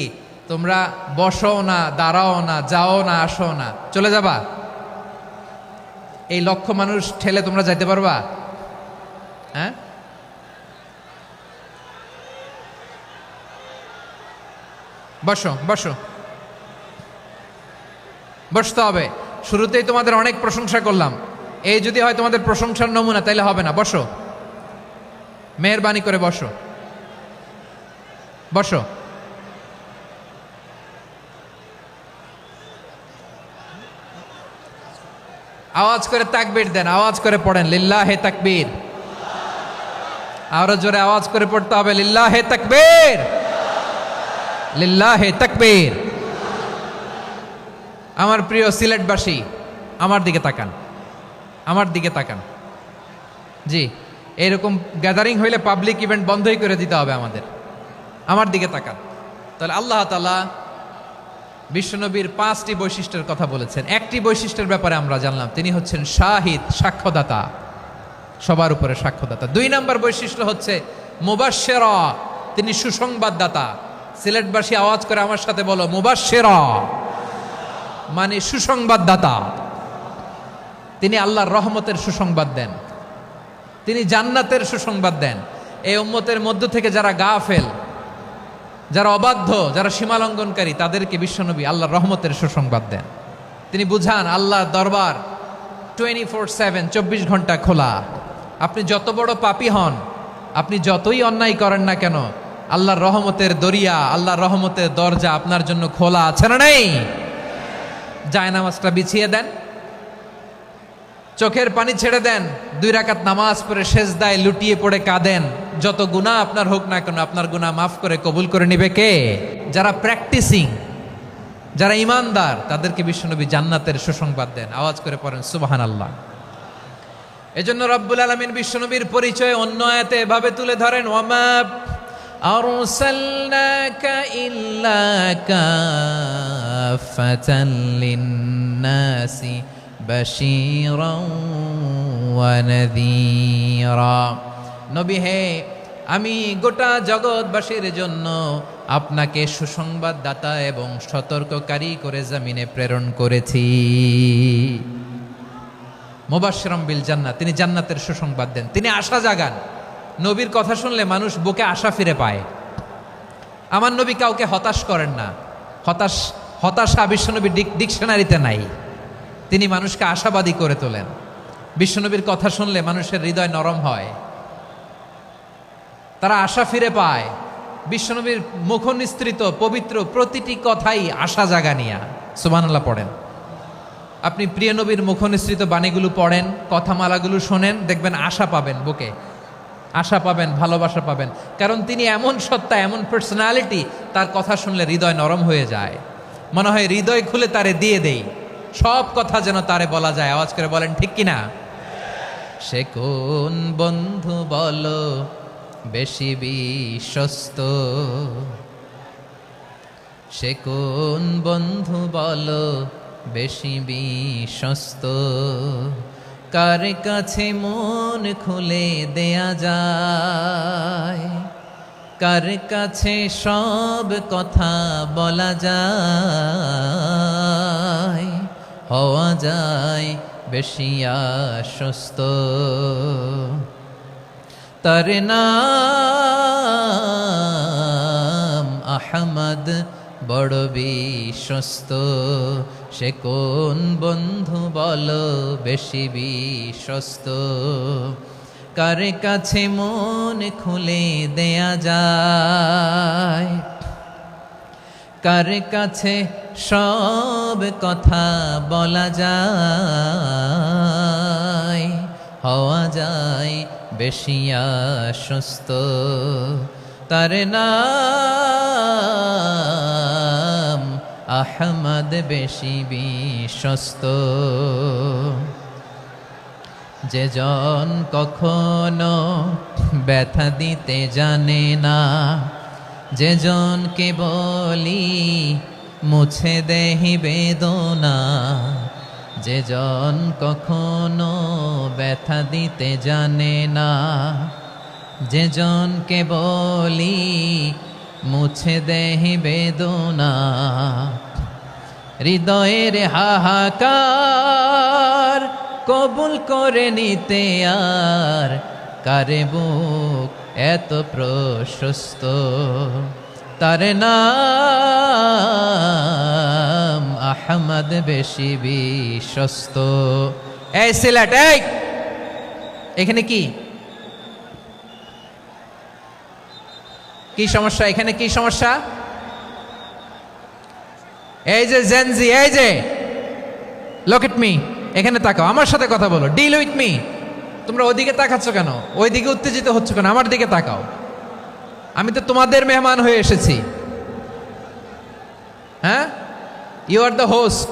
[SPEAKER 1] তোমরা বসো না, দাঁড়াও না, যাও না, আসো না, চলে যাবা? এই লক্ষ মানুষ ঠেলে তোমরা যাইতে পারবা? হ্যাঁ, বসো বসো, বসতে হবে। শুরুতেই তোমাদের অনেক প্রশংসা করলাম, এই যদি হয় তোমাদের প্রশংসার নমুনা, তাইলে হবে না। বসো, মেহেরবানি করে বসো, বসো। আওয়াজ করে তাকবীর দেন, আওয়াজ করে পড়েন লিল্লাহে তাকবীর। আরো জোরে আওয়াজ করে পড়তে হবে, লিল্লাহে তাকবীর, লিল্লাহে তাকবীর। আমার প্রিয় সিলেটবাসী, আমার দিকে তাকান, আমার দিকে তাকান। জি, এরকম গ্যাদারিং হইলে পাবলিক ইভেন্ট বন্ধই করে দিতে হবে আমাদের। আমার দিকে তাকান। তাহলে আল্লাহ তাআলা বিশ্বনবীর 5টি বৈশিষ্ট্যের কথা বলেছেন। একটি বৈশিষ্ট্যের ব্যাপারে আমরা জানলাম, তিনি হচ্ছেন শাহিদ, সাক্ষ্যদাতা, সবার উপরে সাক্ষ্যদাতা। 2 নম্বর বৈশিষ্ট্য হচ্ছে মুবাশশিরা, তিনি সুসংবাদদাতা। সিলেটবাসী আওয়াজ করে আমার সাথে বলো, মুবাশশিরা মানে সুসংবাদদাতা। তিনি আল্লাহর রহমতের সুসংবাদ দেন, তিনি জান্নাতের সুসংবাদ দেন। এই উম্মতের মধ্য থেকে যারা গাফেল, যারা অবাধ্য, যারা সীমালঙ্ঘনকারী, তাদেরকে বিশ্বনবী আল্লাহর রহমতের সুসংবাদ দেন। তিনি বুঝান আল্লাহর দরবার 24/7, 24 ঘন্টা খোলা। আপনি যত বড় পাপী হন, আপনি যতই অন্যায় করেন না কেন, আল্লাহর রহমতের দরিয়া, আল্লাহর রহমতের দরজা আপনার জন্য খোলা আছে না নেই? জায়নামাজটা বিছিয়ে দেন, চোখের পানি ছেড়ে দেন, 2 রাকাত নামাজ পড়ে সেজদায় লুটিয়ে পড়ে কাঁদেন। যত গুনাহ আপনার হোক না কেন, আপনার গুনাহ মাফ করে কবুল করে নিবে কে? যারা প্র্যাকটিসিং, যারা ইমানদার, তাদেরকে বিশ্বনবী জান্নাতের সুসংবাদ দেন। আওয়াজ করে পড়েন সুবহানাল্লাহ। এজন্য রব্বুল আলামিন বিশ্বনবীর পরিচয় অন্য আয়াতে এভাবে তুলে ধরেন, ওয়ামা আরসালনাকা ইল্লা কাফাতান লিন্নাসি বাশীরাও ওয়া নাযীরা। নবী হে, আমি গোটা জগৎবাসীর জন্য আপনাকে সুসংবাদদাতা এবং সতর্ককারী করে জমিনে প্রেরণ করেছি। মুবাশশিরাম বিল জান্নাত, তিনি জান্নাতের সুসংবাদ দেন, তিনি আশা জাগান। নবীর কথা শুনলে মানুষ বুকে আশা ফিরে পায়। আমার নবী কাউকে হতাশ করেন না। হতাশা বিশ্বনবীর ডিকশনারিতে নাই। তিনি মানুষকে আশাবাদী করে তোলেন। বিশ্বনবীর কথা শুনলে মানুষের হৃদয় নরম হয়, তারা আশা ফিরে পায়। বিশ্বনবীর মুখ নিঃসৃত পবিত্র প্রতিটি কথাই আশা জাগানিয়া। সুবহানাল্লাহ পড়েন। আপনি প্রিয় নবীর মুখ নিঃসৃত বাণীগুলো পড়েন, কথামালাগুলো শোনেন, দেখবেন আশা পাবেন, বুকে আশা পাবেন, ভালোবাসা পাবেন। কারণ তিনি এমন সত্তা, এমন পার্সোনালিটি, তার কথা শুনলে হৃদয় নরম হয়ে যায়। মনে হয় হৃদয় খুলে তারে দিয়ে দেই, সব কথা যেন তারে বলা যায়। আওয়াজ করে বলেন ঠিক কিনা? সে কোন বন্ধু বলো বেশি বিশ্বস্ত, সে কোন বন্ধু বলো বেশি বিশ্বস্ত, কার কাছে মন খুলে দেয়া যায়, কার কাছে সব কথা বলা যায়, হওয়া যায় বেশি আশ্বস্ত। তার নাম আহমদ, বড় বিশ্বস্ত। সে কোন বন্ধু বলো বেশি বিশ্বস্ত, কার কাছে মন খুলে দেয়া যায়, কার কাছে সব কথা বলা যায়, হওয়া যায় বেশি আশ্বস্ত। তার নাম আহমদ, বেশি বিশ্বস্ত। যে জন কখনো ব্যথা দিতে জানে না, যে জনকে বলি মুছে দেহি বেদনা, যে জন কখনো ব্যথা দিতে জানে না, যে জনকে বলি মুছে দেহি বেদনা, হৃদয়ের হাহাকার কবুল করে নিতে আর কারে বুক এত প্রশস্ত। তার নাম আহমদ, বেশি বিশ্বস্ত। এই সিলেট, এই এখানে কি কি সমস্যা? এখানে কি সমস্যা? এই যে জেনজি, এই যে লুক এট মি, এখানে তাকাও, আমার সাথে কথা বলো, ডিল উইথ মি। তোমরা ওইদিকে তাকাচ্ছ কেন? ওইদিকে উত্তেজিত হচ্ছ কেন? আমার দিকে তাকাও। আমি তো তোমাদের মেহমান হয়ে এসেছি। হ্যাঁ, ইউ আর দ্য হোস্ট।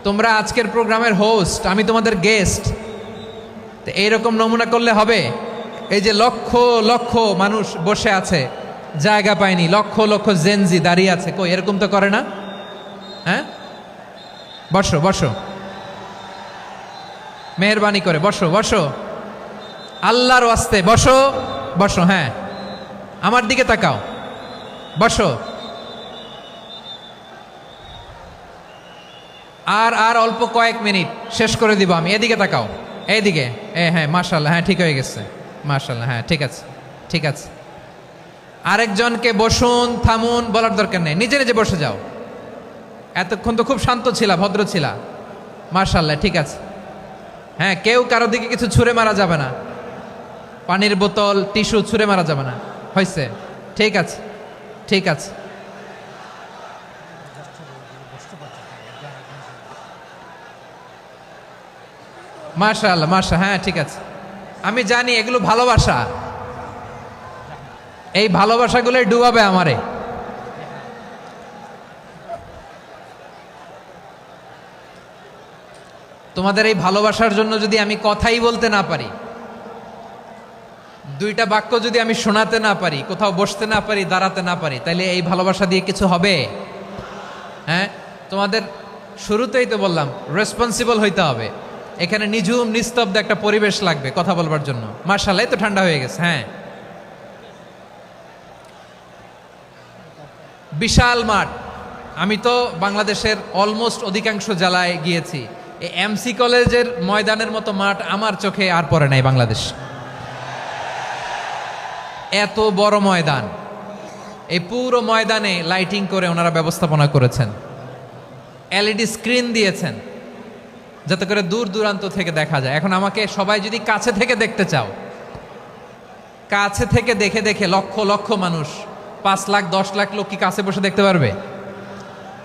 [SPEAKER 1] তোমরা আজকের প্রোগ্রামের হোস্ট, আমি তোমাদের গেস্ট। তো এইরকম নমুনা করলে হবে? এই যে লক্ষ লক্ষ মানুষ বসে আছে, জায়গা পায়নি, লক্ষ লক্ষ জেনজি দাঁড়িয়ে আছে, কই এরকম তো করে না? হ্যাঁ, বসো বসো, মেহরবানি করে বসো বসো, আল্লাহর ওয়াস্তে বসো বসো। হ্যাঁ, আমার দিকে তাকাও, বসো। আর অল্প কয়েক মিনিট, শেষ করে দিব আমি। এদিকে তাকাও, এইদিকে। হ্যাঁ, মাশাআল্লাহ, হ্যাঁ ঠিক হয়ে গেছে, মাশাআল্লাহ, হ্যাঁ ঠিক আছে, ঠিক আছে। আরেকজনকে বসুন, থামুন বলার দরকার নেই, নিজে নিজে বসে যাও। এতক্ষণ তো খুব শান্ত ছিলা, ভদ্র ছিলা, মাশাআল্লাহ, ঠিক আছে। হ্যাঁ, কেউ কারো দিকে কিছু ছুঁড়ে মারা যাবে না। পানির বোতল, টিস্যু ছুঁড়ে মারা যাবে না। হয়েছে? ঠিক আছে, ঠিক আছে। মাশাআল্লাহ, হ্যাঁ ঠিক আছে। আমি জানি এগুলো ভালোবাসা, এই ভালোবাসাগুলোই ডুবাবে আমারে। তোমাদের এই ভালোবাসার জন্য যদি আমি কথাই বলতে না পারি, দুইটা বাক্য যদি আমি শোনাতে না পারি, কোথাও বসতে না পারি, দাঁড়াতে না পারি, তাইলে এই ভালোবাসা দিয়ে কিছু হবে? হ্যাঁ, তোমাদের শুরুতেই তো বললাম রেসপন্সিবল হইতে হবে। এখানে নিঝুম নিস্তব্ধ একটা পরিবেশ লাগবে কথা বলবার জন্য। মাশাআল্লাহ, তো ঠান্ডা হয়ে গেছে। হ্যাঁ, বিশাল মাঠ। আমি তো বাংলাদেশের অলমোস্ট অধিকাংশ জেলায় গিয়েছি। এই এমসি কলেজের ময়দানের মতো মাঠ আমার চোখে আর পড়ে নাই বাংলাদেশ। এত বড় ময়দান, এই পুরো ময়দানে লাইটিং করে ওনারা ব্যবস্থাপনা করেছেন, এলইডি স্ক্রিন দিয়েছেন যাতে করে দূর দূরান্ত থেকে দেখা যায়। এখন আমাকে সবাই যদি কাছে থেকে দেখতে চাও, কাছে থেকে দেখে দেখে লক্ষ লক্ষ মানুষ, 5 লাখ 10 লাখ লোক কি কাছে বসে দেখতে পারবে?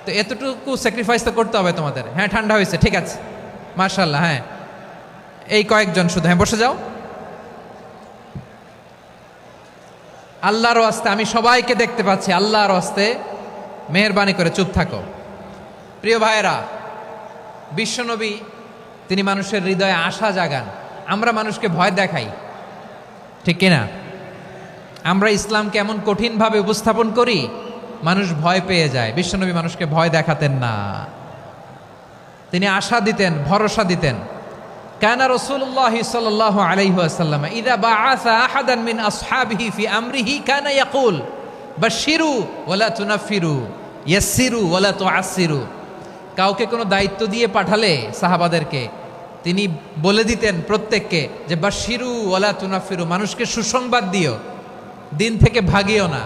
[SPEAKER 1] তো এতটুকু স্যাক্রিফাইস তো করতে হবে তোমাদের। হ্যাঁ, ঠান্ডা হয়েছে, ঠিক আছে, মাশাআল্লাহ। হ্যাঁ, এই কয়েকজন শুধু, হ্যাঁ বসে যাও। আল্লাহর ওয়াস্তে আমি সবাইকে দেখতে পাচ্ছি, আল্লাহর ওয়াস্তে মেহেরবানি করে চুপ থাকো। প্রিয় ভাইয়েরা, বিশ্বনবী তিনি মানুষের হৃদয়ে আশা জাগান। আমরা মানুষকে ভয় দেখাই, ঠিক কিনা? আমরা ইসলামকে এমন কঠিনভাবে উপস্থাপন করি, মানুষ ভয় পেয়ে যায়। বিশ্বনবী মানুষকে ভয় দেখাতেন না, তিনি আশা দিতেন, ভরসা দিতেন। কানা রাসূলুল্লাহ সাল্লাল্লাহু আলাইহি ওয়াসাল্লাম ইযা বাআসা আহাদান মিন আসহাবিহি ফি আমরিহি কানা ইয়াকুল বাশশিরু ওয়ালা তুনাফিরু ইয়াসসিরু ওয়ালা তুআসসিরু। কাউকে কোনো দায়িত্ব দিয়ে পাঠালে সাহাবাদেরকে তিনি বলে দিতেন প্রত্যেককে যে বাশশিরু ওয়ালা তুনাফিরু, মানুষকে সুসংবাদ দিও, দিন থেকে ভাগিও না।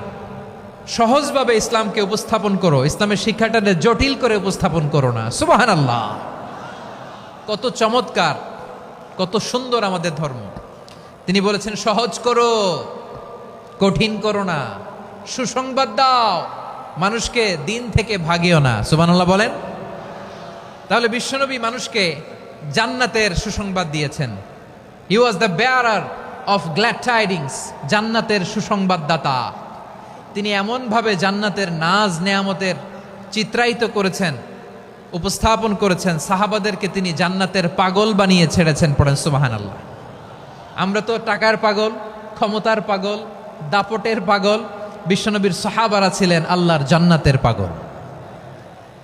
[SPEAKER 1] সহজভাবে ইসলামকে উপস্থাপন করো, ইসলামের শিক্ষাটাকে জটিল করে উপস্থাপন করো না। সুবহানাল্লাহ, কত চমৎকার, কত সুন্দর আমাদের ধর্ম। তিনি বলেছেন সহজ করো, কঠিন করো না, সুসংবাদ দাও, মানুষকে দিন থেকে ভাগিও না। সুবহানাল্লাহ বলেন। তাহলে বিশ্বনবী মানুষকে জান্নাতের সুসংবাদ দিয়েছেন। He was the bearer of glad tidings, জান্নাতের সুসংবাদদাতা। তিনি এমনভাবে জান্নাতের নাজ নেয়ামতের চিত্রায়িত করেছেন, উপস্থাপন করেছেন, সাহাবাদেরকে তিনি জান্নাতের পাগল বানিয়ে ছেড়েছেন। পড়েন সুবহানাল্লাহ। আমরা তো টাকার পাগল, ক্ষমতার পাগল, দাপটের পাগল। বিশ্বনবীর সাহাবারা ছিলেন আল্লাহর জান্নাতের পাগল।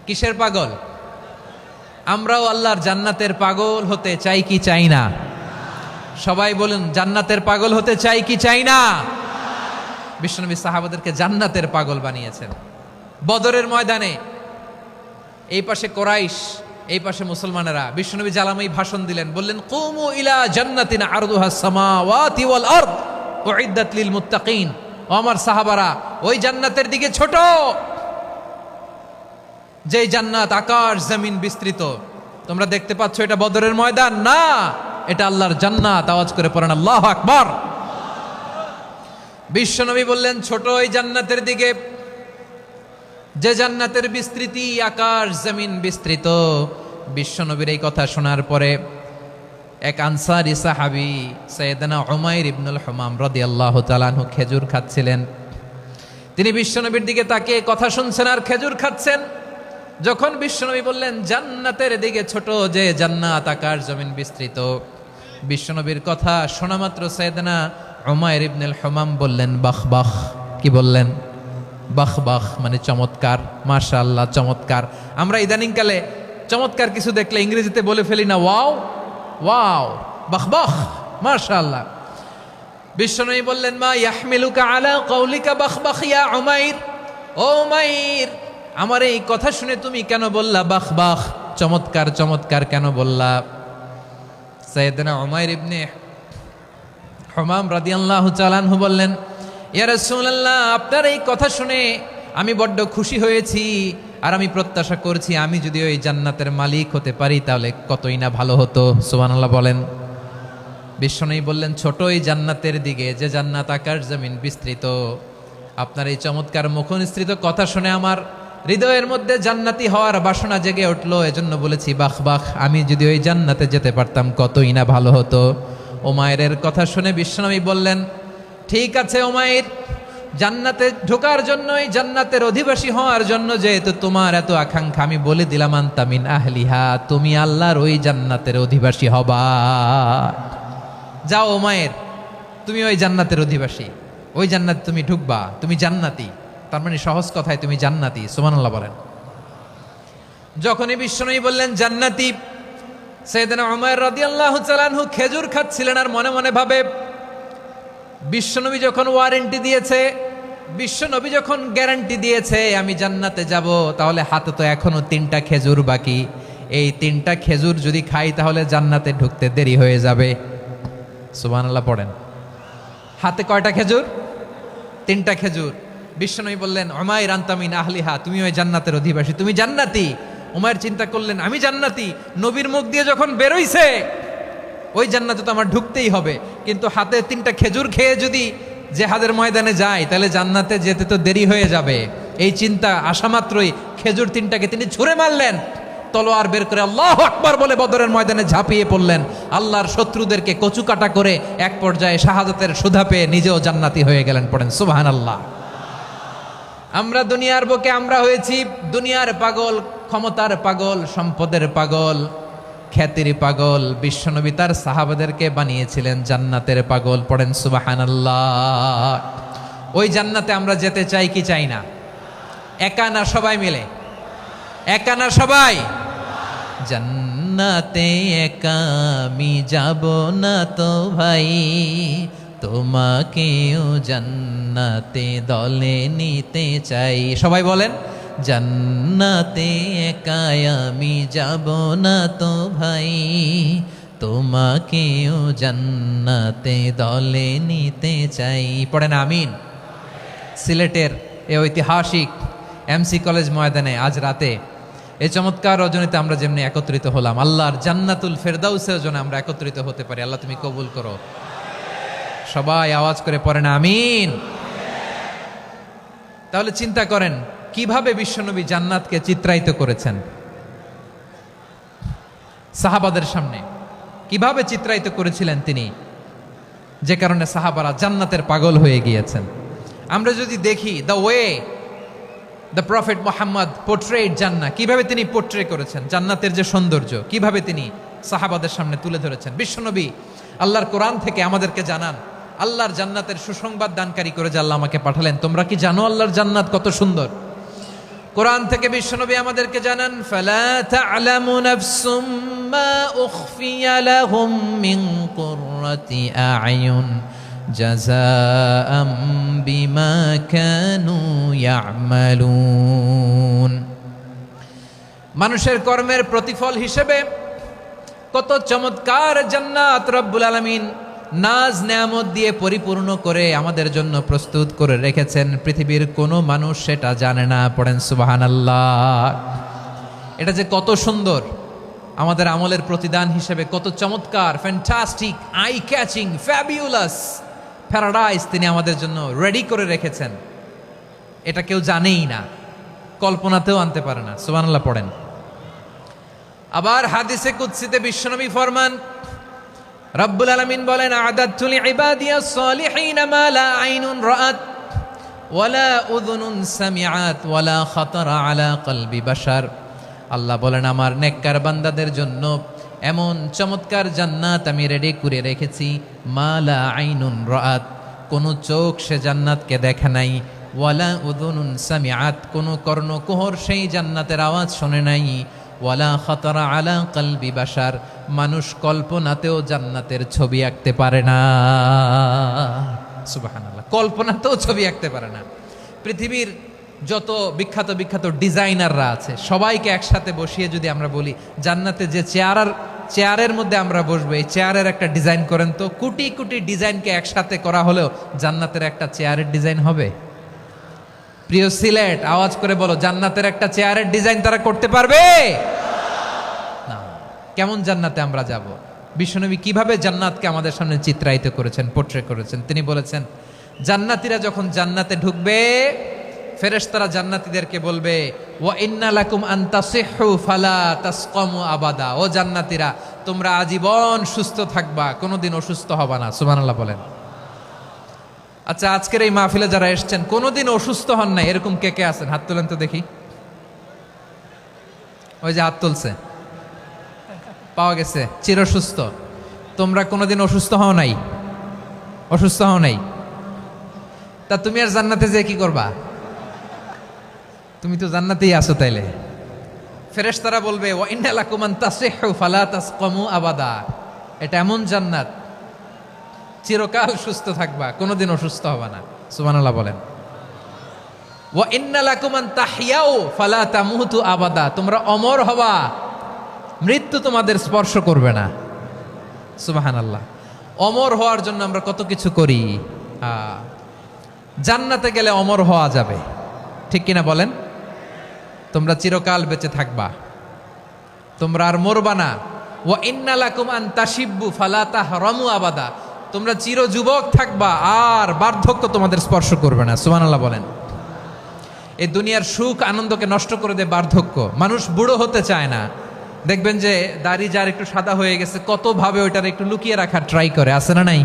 [SPEAKER 1] কিসের পাগল? আমরাও আল্লাহর জান্নাতের পাগল হতে চাই কি চাই না? সবাই বলুন, জান্নাতের পাগল হতে চাই কি চাই না? বিশ্বনবী সাহাবাদেরকে জান্নাতের পাগল বানিয়েছেন। বদরের ময়দানে এই পাশে কোরাইশ, এই পাশে মুসলমানেরা। বিশ্বনবী জালামাই ভাষণ দিলেন, বললেন কুমু ইলা জান্নাতিন আরদুহাস সামাওয়াতি ওয়াল আরদ উইদ্দাত লিল মুত্তাকিন। ও আমার সাহাবারা, ওই জান্নাতের দিকে ছোট, যেই জান্নাত আকাশ জমিন বিস্তৃত। তোমরা দেখতে পাচ্ছ এটা বদরের ময়দান না, এটা আল্লাহর জান্নাত। আওয়াজ করে পড়েন আল্লাহু আকবার। বিশ্বনবী বললেন ছোট ওই জান্নাতের দিকে, যে জান্নাতের বিস্তৃতি আকাশ জমিন বিস্তৃত। বিশ্বনবীর এই কথা শোনার পরে এক আনসারী সাহাবী সাইয়েদনা উমাইর ইবনুল হুমাম রাদিয়াল্লাহু তাআলা আনহু খেজুর খাচ্ছিলেন। তিনি বিশ্বনবীর দিকে তাকিয়ে কথা শুনছেন আর খেজুর খাচ্ছেন। যখন বিশ্বনবী বললেন জান্নাতের দিকে ছোট, যে জান্নাত আকাশ জমিন বিস্তৃত, বিশ্বনবীর কথা শোনা মাত্র সাইয়েদনা উমাইর ইবনুল হুমাম বললেন বাহ বাহ। কি বললেন? বাহ বাহ, মানে চমৎকার, মাশাআল্লাহ চমৎকার। আমরা ইদানিংকালে চমৎকার কিছু দেখলে ইংরেজিতে বলে ফেলি না ওয়াও ওয়াও, বাহ বাহ, মাশাআল্লাহ। বিশ্বনবী বললেন মা ইয়াহমিলুকা আলা কওলিকা বাহ বাহ ইয়া উমাইর। ও উমাইর, আমার এই কথা শুনে তুমি কেন বললা বাহ বাহ, চমৎকার চমৎকার কেন বললা? সাইয়েদনা উমাইর ইবনে হুমাম রাদিয়াল্লাহু তাআলা আনহু বললেন ইয়া রাসূলুল্লাহ, আপনার এই কথা শুনে আমি বড্ড খুশি হয়েছি, আর আমি প্রত্যাশা করছি আমি যদি ওই জান্নাতের মালিক হতে পারি তাহলে কতই না ভালো হতো। সুবহানাল্লাহ বলেন। বিশ্বনবী বললেন, ছোট এই জান্নাতের দিকে, যে জান্নাত আকাশ জমিন বিস্তৃত। আপনার এই চমৎকার মুখনিসৃত কথা শুনে আমার হৃদয়ের মধ্যে জান্নাতি হওয়ার বাসনা জেগে উঠলো। এজন্য বলেছি, বাহ বাহ, আমি যদি ওই জান্নাতে যেতে পারতাম কতই না ভালো হতো। উমাইরের কথা শুনে বিশ্বনবী বললেন, ঠিক আছে উমাইর, জান্নাতে ঢোকার জন্যই, জান্নাতের অধিবাসী হওয়ার জন্য যেহেতু তোমার এত আকাঙ্ক্ষা, আমি বলে দিলাম, আনতা মিন আহলিহা, তুমি আল্লাহর ওই জান্নাতের অধিবাসী হবা। যাও উমাইর, তুমি ওই জান্নাতের অধিবাসী, ওই জান্নাতে তুমি ঢুকবা, তুমি জান্নাতি। তার মানে সহজ কথায় তুমি জান্নাতি। সুবহানাল্লাহ বলেন। যখনই বিশ্বনবী বললেন জান্নাতি, সাইয়েদনা উমাইর রাদিয়াল্লাহু তাআলা আনহু খেজুর খাচ্ছিলেন আর মনে মনে ভাবে, বিশ্বনবী যখন ওয়ারেন্টি দিয়েছে, বিশ্বনবী যখন গ্যারান্টি দিয়েছে আমি জান্নাতে যাব, তাহলে হাতে তো এখনো 3টা খেজুর বাকি। এই 3টা খেজুর যদি খাই তাহলে জান্নাতে ঢুকতে দেরি হয়ে যাবে। সুবহানাল্লাহ পড়েন। হাতে কয়টা খেজুর? 3টা খেজুর। বিশ্বনবী বললেন, উমাইর আনতা মিন আহলিহা, তুমি ওই জান্নাতের অধিবাসী, তুমি জান্নাতি। উমাইর চিন্তা করলেন, আমি জান্নাতি, নবীর মুখ দিয়ে যখন বেরোইছে ওই জান্নাতে তো আমার ঢুকতেই হবে, কিন্তু হাতে 3টা খেজুর খেয়ে যদি জেহাদের ময়দানে যাই তাহলে জান্নাতে যেতে তো দেরি হয়ে যাবে। এই চিন্তা আসা মাত্রই খেজুর 3টাকে তিনি ছুঁড়ে মারলেন, তলোয়ার বের করে আল্লাহু আকবার বলে বদরের ময়দানে ঝাঁপিয়ে পড়লেন। আল্লাহর শত্রুদেরকে কচুকাটা করে এক পর্যায়ে শাহাদাতের সুধা পেয়ে নিজেও জান্নাতি হয়ে গেলেন। পড়েন সুবহানাল্লাহ। আমরা দুনিয়ার বুকে আমরা হয়েছি দুনিয়ার পাগল, ক্ষমতার পাগল, সম্পদের পাগল, খ্যাতির পাগল। বিশ্বনবী তার সাহাবাদেরকে বানিয়েছিলেন জান্নাতের পাগল। পড়েন সুবহানাল্লাহ। ওই জান্নাতে আমরা যেতে চাই কি চাই না? একা না সবাই মিলে? একা না সবাই? জান্নাতে একা আমি যাব না তো ভাই, তোমাকেও জান্নাতে দলে নিতে চাই। সবাই বলেন, জান্নাতে একা আমি যাব না তো ভাই, তোমাকেও জান্নাতে দলে নিতে চাই। পড়েন আমিন। সিলেটের এই ঐতিহাসিক এমসি কলেজ ময়দানে আজ রাতে এই চমৎকার রজনীতে আমরা যেমনি একত্রিত হলাম, আল্লাহর জান্নাতুল ফেরদাউসের জন্য আমরা একত্রিত হতে পারি। আল্লাহ তুমি কবুল করো। সবাই আওয়াজ করে পড়েন আমিন। তাহলে চিন্তা করেন কিভাবে বিশ্বনবী জান্নাতকে চিত্রায়িত করেছেন সাহাবাদের সামনে, কিভাবে চিত্রায়িত করেছিলেন তিনি, যে কারণে সাহাবারা জান্নাতের পাগল হয়ে গিয়েছেন। আমরা যদি দেখি the way the prophet Muhammad portrait জান্নাত, কিভাবে তিনি পোর্ট্রে করেছেন জান্নাতের যে সৌন্দর্য, কিভাবে তিনি সাহাবাদের সামনে তুলে ধরেছেন। বিশ্বনবী আল্লাহর কোরআন থেকে আমাদেরকে জানান, আল্লাহর জান্নাতের সুসংবাদ দানকারী করে যে আল্লাহ আমাকে পাঠালেন। তোমরা কি জানো আল্লাহর জান্নাত কত সুন্দর? কোরআন থেকে বিশ্বনবী আমাদেরকে জানান, ফালা তা'লামু নাফসুম মা উখফিয়া লাহুম মিন কুররাতি আ'য়ুন জাযাআম বিমা কানু ইয়া'মালুন। মানুষের কর্মের প্রতিফল হিসেবে কত চমৎকার জান্নাত রব্বুল আলামিন নাজ নেয়ামত দিয়ে পরিপূর্ণ করে আমাদের জন্য প্রস্তুত করে রেখেছেন। পৃথিবীর কোনো মানুষ সেটা জানে না। পড়েন সুবহানাল্লাহ। এটা যে কত সুন্দর, আমাদের আমলের প্রতিদান হিসেবে কত চমৎকার, fantastic, eye catching, fabulous paradise তিনি আমাদের জন্য রেডি করে রেখেছেন। এটা কেউ জানেই না, কল্পনাতেও আনতে পারে না। সুবহানাল্লাহ পড়েন। আবার হাদিসে কুদসিতে বিশ্বনবী ফরমান, রব্বুল আলামিন বলেন, আ'দাদতু লিইবাদিয়াস সালিহিনা মা লা আইনুন রাআত ওয়ালা উযুনুন সামিআত ওয়ালা খাতারা আলা কলবি বাশার। আল্লাহ বলেন, আমার নেককার বান্দাদের জন্য এমন চমৎকার জান্নাত আমি রেডি করে রেখেছি, মা লা আইনুন রাআত, কোন চোখ সে জান্নাতকে দেখে নাই, ওয়ালা উযুনুন সামিআত, কোন কর্ণকুহর সেই জান্নাতের আওয়াজ শোনে নাই, ওয়ালা খাতারা আলা কলবি বাশার, মানুষ কল্পনাতেও জান্নাতের ছবি আঁকতে পারে না। সুবহানাল্লাহ, কল্পনাতেও ছবি আঁকতে পারে না। পৃথিবীর যত বিখ্যাত বিখ্যাত ডিজাইনাররা আছে সবাইকে একসাথে বসিয়ে যদি আমরা বলি জান্নাতে যে চেয়ারের মধ্যে আমরা বসবো, এই চেয়ারের একটা ডিজাইন করেন তো, কোটি কোটি ডিজাইনকে একসাথে করা হলেও জান্নাতের একটা চেয়ারের ডিজাইন হবে? প্রিয় সিলেট, আওয়াজ করে বলো, জান্নাতের একটা চেয়ারের ডিজাইন তারা করতে পারবে না। কেমন জান্নাতে আমরা যাব? বিশ্বনবী কিভাবে জান্নাতকে আমাদের সামনে চিত্রায়িত করেছেন, পোট্রে করেছেন। তিনি বলেছেন, জান্নাতীরা যখন জান্নাতে ঢুকবে, ফেরেশতারা জান্নাতীদেরকে বলবে, ওয়া ইন্না লাকুম আন তাসিহু ফালা তাসকামু আবাদা। ও জান্নাতীরা, তোমরা আজীবন সুস্থ থাকবা, কোনোদিন অসুস্থ হবা না। সুবহানাল্লাহ বলেন। আচ্ছা, আজকের এই মাহফিলে যারা এসেছেন কোনোদিন অসুস্থ হন নাই, এরকম কে কে আছেন? হাত তোলেন তো দেখি। ওই যে হাত তুলছে, পাওয়া গেছে, চিরসুস্থ। তোমরা কোনোদিন অসুস্থ হও নাই? অসুস্থ হও নাই? তা তুমি আর জান্নাতে যে কি করবা? তুমি তো জান্নাতেই আছো তাইলে। ফেরেশতারা বলবে, ওয়া ইন্না লাকুম আন তাসিহু ফালা তাসকামু আবাদা। এটা এমন জান্নাত, চিরকাল সুস্থ থাকবা, কোনোদিন অসুস্থ হবা না। সুবহানাল্লাহ বলেন। ওয়া ইন্না লাকুম আন তাহইয়াউ ফালা তামুতু আবাদা। তোমরা অমর হবা, মৃত্যু তোমাদের স্পর্শ করবে না। সুবহানাল্লাহ। অমর হওয়ার জন্য আমরা কত কিছু করি। জান্নাতে গেলে অমর হওয়া যাবে, ঠিক কিনা বলেন? তোমরা চিরকাল বেঁচে থাকবা, তোমরা আর মরবা না। ওয়া ইন্না লাকুম আন তাশিব্বু ফালা তাহরামু আবাদা। তোমরা চির যুবক থাকবা, আর বার্ধক্য তোমাদের স্পর্শ করবে না। সুবহানাল্লাহ বলেন। এই দুনিয়ার সুখ আনন্দকে নষ্ট করে দেয় বার্ধক্য। মানুষ বুড়ো হতে চায় না। দেখবেন যে দাড়ি যার একটু সাদা হয়ে গেছে, কতভাবে ওইটার একটু লুকিয়ে রাখার ট্রাই করে, আছে না নাই?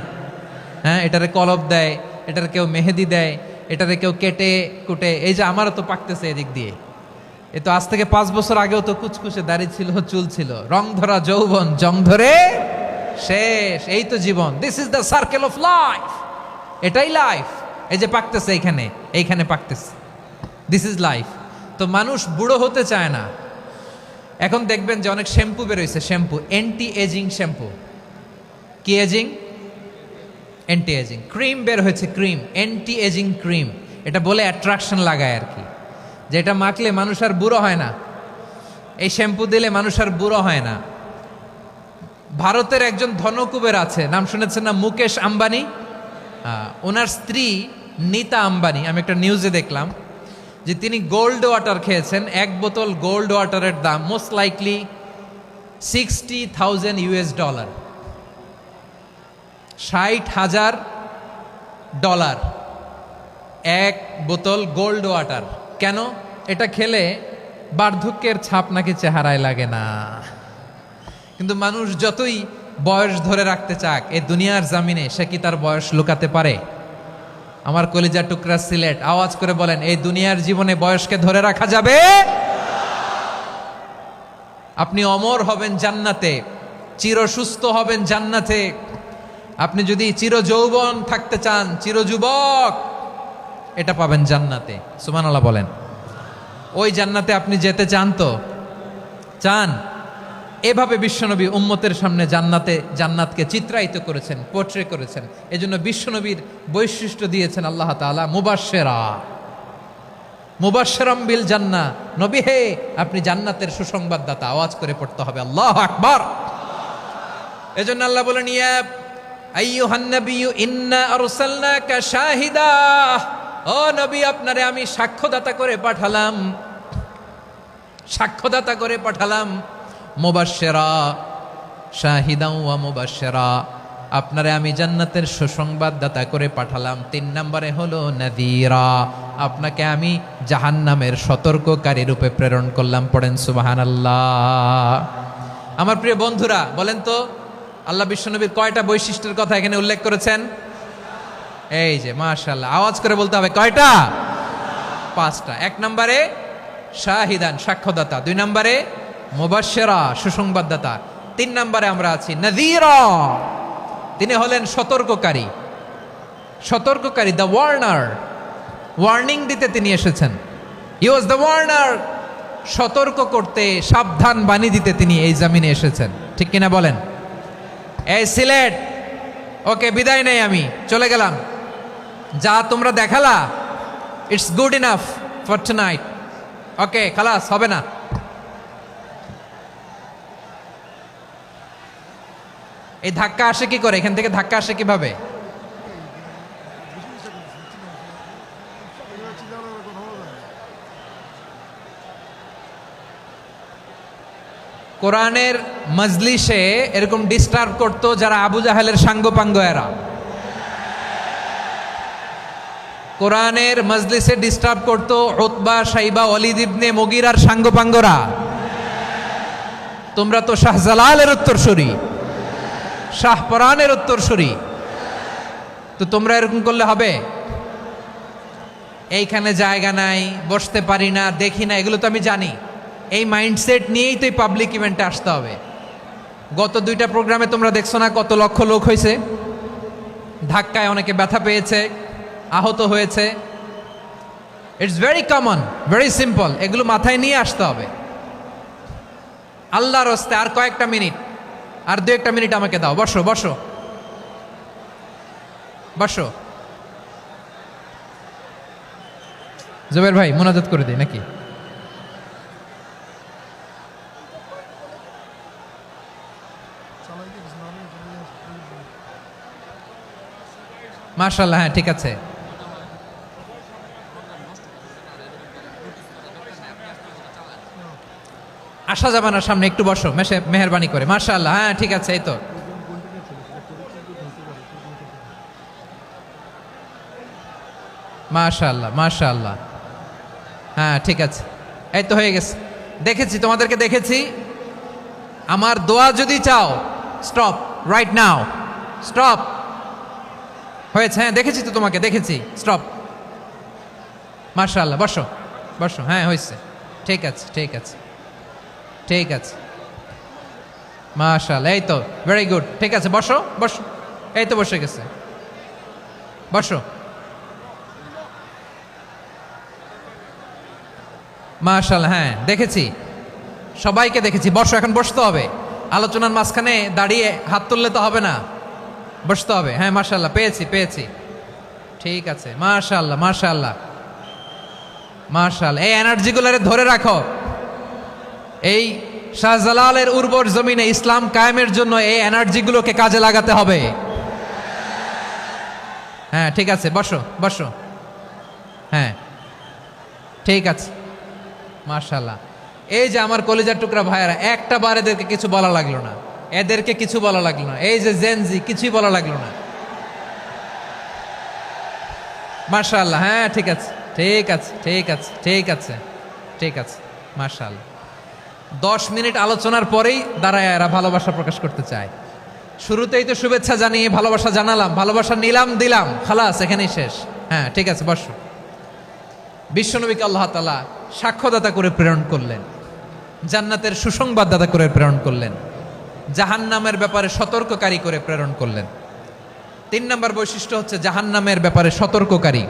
[SPEAKER 1] হ্যাঁ, এটারে কলপ দেয়, এটার কেউ মেহেদি দেয়, এটারে কেউ কেটে কুটে। এই যে আমারও তো পাকতেছে এদিক দিয়ে। এ তো আজ থেকে 5 বছর আগেও তো কুচকুচে দাড়ি ছিল, চুল ছিল। রং ধরা যৌবন, জং ধরে শেষ। এই তো জীবন। This is the circle of life. এটাই লাইফ। এই যে পাকতেছে এইখানে, এইখানে পাকতেছে। This is life. তো মানুষ বুড়ো হতে চায় না। এখন দেখবেন যে অনেক শ্যাম্পু বেরোইছে, শ্যাম্পু, অ্যান্টি এজিং শ্যাম্পু। কি এজিং? Anti ageing. ক্রিম বের হয়েছে, ক্রিম, অ্যান্টি এজিং ক্রিম। এটা বলে অ্যাট্রাকশন লাগায় আর কি, যে এটা মাখলে মানুষ আর বুড়ো হয় না, এই শ্যাম্পু দিলে মানুষ আর বুড়ো হয় না। ভারতের একজন ধনকুবের আছে, নাম শুনেছেন না? মুকেশ আম্বানি। ওনার স্ত্রী নীতা আম্বানি, আমি একটা নিউজে দেখলাম যে তিনি গোল্ড ওয়াটার খেয়েছেন। 1 বোতল গোল্ড ওয়াটারের দাম মোস্ট লাইকলি $60,000 $60,000 1 বোতল গোল্ড ওয়াটার। কেন? এটা খেলে বার্ধক্যের ছাপ নাকি চেহারায় লাগে না। কিন্তু মানুষ যতই বয়স ধরে রাখতে চাক, এই দুনিয়ার জামিনে সে কি তার বয়স লুকাতে পারে? আমার কলিজা টুকরা সিলেট, আওয়াজ করে বলেন, এই দুনিয়ার জীবনে বয়সকে ধরে রাখা যাবে? আপনি অমর হবেন জান্নাতে, চির সুস্থ হবেন জান্নাতে। আপনি যদি চির যৌবন থাকতে চান, চির যুবক, এটা পাবেন জান্নাতে। সুবহানাল্লাহ বলেন। ওই জান্নাতে আপনি যেতে চান তো? চান? এভাবে বিশ্বনবী উম্মতের সামনে জান্নাতকে চিত্রায়িত করেছেন, পোট্রে করেছেন। এজন্য বিশ্বনবীর বৈশিষ্ট্য দিয়েছেন আল্লাহ তাআলা মুবাশশিরাম বিল জান্নাহ। নবী হে, আপনি জান্নাতের সুসংবাদদাতা। আওয়াজ করে পড়তে হবে আল্লাহু আকবার। এজন্য আল্লাহ বলেন, ইয়া আইয়ুহান নাবিয়্যু ইন্না আরসালনাকা শাহিদা। ও নবী, আপনারে আমি সাক্ষ্যদাতা করে পাঠালাম, সাক্ষ্যদাতা করে পাঠালাম। মুবাশশিরা, শাহিদাও ওয়া মুবাশশিরা, আপনারে আমি জান্নাতের সুসংবাদদাতা করে পাঠালাম। 3 নম্বরে হলো নাযীরা, আপনাকে আমি জাহান্নামের সতর্ককারী রূপে প্রেরণ করলাম। পড়েন সুবহানাল্লাহ। আমার প্রিয় বন্ধুরা, বলেন তো আল্লাহ বিশ্বনবীর কয়টা বৈশিষ্ট্যের কথা এখানে উল্লেখ করেছেন? এই যে মাশাআল্লাহ, আওয়াজ করে বলতে হবে, কয়টা? 5টা। 1 নম্বরে শাহিদান, সাক্ষ্যদাতা। 2 নম্বরে মুবাশশিরা, সুসংবাদদাতা। 3 নম্বরে আমরা আছি নাযীরা, তিনি হলেন সতর্ককারী। সতর্ককারী, দ্য ওয়ার্নার। ওয়ার্নিং দিতে তিনি এসেছেন। হি ওয়াজ দ্য ওয়ার্নার। সতর্ক করতে, সাবধান বাণী দিতে তিনি এই জমিনে এসেছেন। ঠিক কিনা বলেন? এই সিলেট, ওকে, বিদায় নেই, আমি চলে গেলাম। যা তোমরা দেখালা, it's good enough for tonight. Okay, খালাস, হবে না। এই ধাক্কা আসে কি করে? এখান থেকে ধাক্কা আসে কিভাবে? কোরআনের মজলিসে এরকম ডিস্টার্ব করতো যারা আবু জাহেলের সাঙ্গপাঙ্গ এরা। কোরআনের মজলিসে ডিস্টার্ব করতো উতবা, শাইবা, ওয়ালিদ ইবনে মুগীরার সাঙ্গপাঙ্গরা। তোমরা তো শাহজালালের উত্তরসূরি, শাহপরানের উত্তরসূরি, তো তোমরা এরকম করলে হবে? এইখানে জায়গা নাই, বসতে পারি না, দেখি না, এগুলো তো আমি জানি। এই মাইন্ডসেট নিয়েই তো এই পাবলিক ইভেন্টে আসতে হবে। গত 2টা প্রোগ্রামে তোমরা দেখছো না কত লক্ষ লোক হয়েছে, ধাক্কায় অনেকে ব্যথা পেয়েছে, আহত হয়েছে। It's very common, very simple, এগুলো মাথায় নিয়ে আসতে হবে। আল্লাহর হস্তে আর কয়েকটা মিনিট, আর 2-1টা মিনিট আমাকে দাও। বসো বসো বসো। জুবের ভাই মোনাজাত করে দিই নাকি? মাশাআল্লাহ, হ্যাঁ ঠিক আছে। আসা যাবে না সামনে, একটু বসো মেহেরবানি করে। মাশাআল্লাহ, হ্যাঁ ঠিক আছে। এই তো মাশাআল্লাহ মাশাআল্লাহ, হ্যাঁ ঠিক আছে, এই তো হয়ে গেছে। দেখেছি তোমাদেরকে, দেখেছি। আমার দোয়া যদি চাও, স্টপ রাইট নাও, স্টপ। হয়েছে, হ্যাঁ দেখেছি তো তোমাকে, দেখেছি, স্টপ। মাশাআল্লাহ, বসো বসো, হ্যাঁ হয়েছে, ঠিক আছে ঠিক আছে ঠিক আছে। মাশাআল্লাহ, এই তো ভেরি গুড, ঠিক আছে, বসো বসো। এই তো বসে গেছে, বসো। মাশাআল্লাহ, হ্যাঁ দেখেছি, সবাইকে দেখেছি। বসো, এখন বসতে হবে। আলোচনার মাঝখানে দাঁড়িয়ে হাত তুললে তো হবে না, বসতে হবে। হ্যাঁ মাশাআল্লাহ, পেয়েছি পেয়েছি, ঠিক আছে। মাশাআল্লাহ মাশাআল্লাহ মাশাআল্লাহ, এই এনার্জিগুলোরে ধরে রাখো। এই শাহজালালের উর্বর জমিনে ইসলাম কায়েমের জন্য এই এনার্জিগুলোকে কাজে লাগাতে হবে। হ্যাঁ ঠিক আছে, বসো বসো, হ্যাঁ ঠিক আছে। মাশাআল্লাহ, এই যে আমার কলিজার টুকরা ভাইয়েরা, একটা বার এদেরকে কিছু বলা লাগলো না, এদেরকে কিছু বলা লাগলো না। এই যে জেনজি, কিছুই বলা লাগলো না। মাশাআল্লাহ, হ্যাঁ ঠিক আছে ঠিক আছে ঠিক আছে ঠিক আছে ঠিক আছে। মাশাআল্লাহ, 10 মিনিট আলোচনার পরেই দাঁড়ায় এরা ভালোবাসা প্রকাশ করতে চায়। শুরুতেই তো শুভেচ্ছা জানিয়ে ভালোবাসা জানালাম, ভালোবাসা নিলাম, দিলাম, খালাস, এখানেই শেষ। হ্যাঁ ঠিক আছে, বসো। বিশ্বনবীকে আল্লাহ তাআলা সাক্ষ্যদাতা করে প্রেরণ করলেন, জান্নাতের সুসংবাদদাতা করে প্রেরণ করলেন, জাহান্নামের ব্যাপারে সতর্ককারী করে প্রেরণ করলেন। 3 নম্বর বৈশিষ্ট্য হচ্ছে জাহান্নামের ব্যাপারে সতর্ককারী।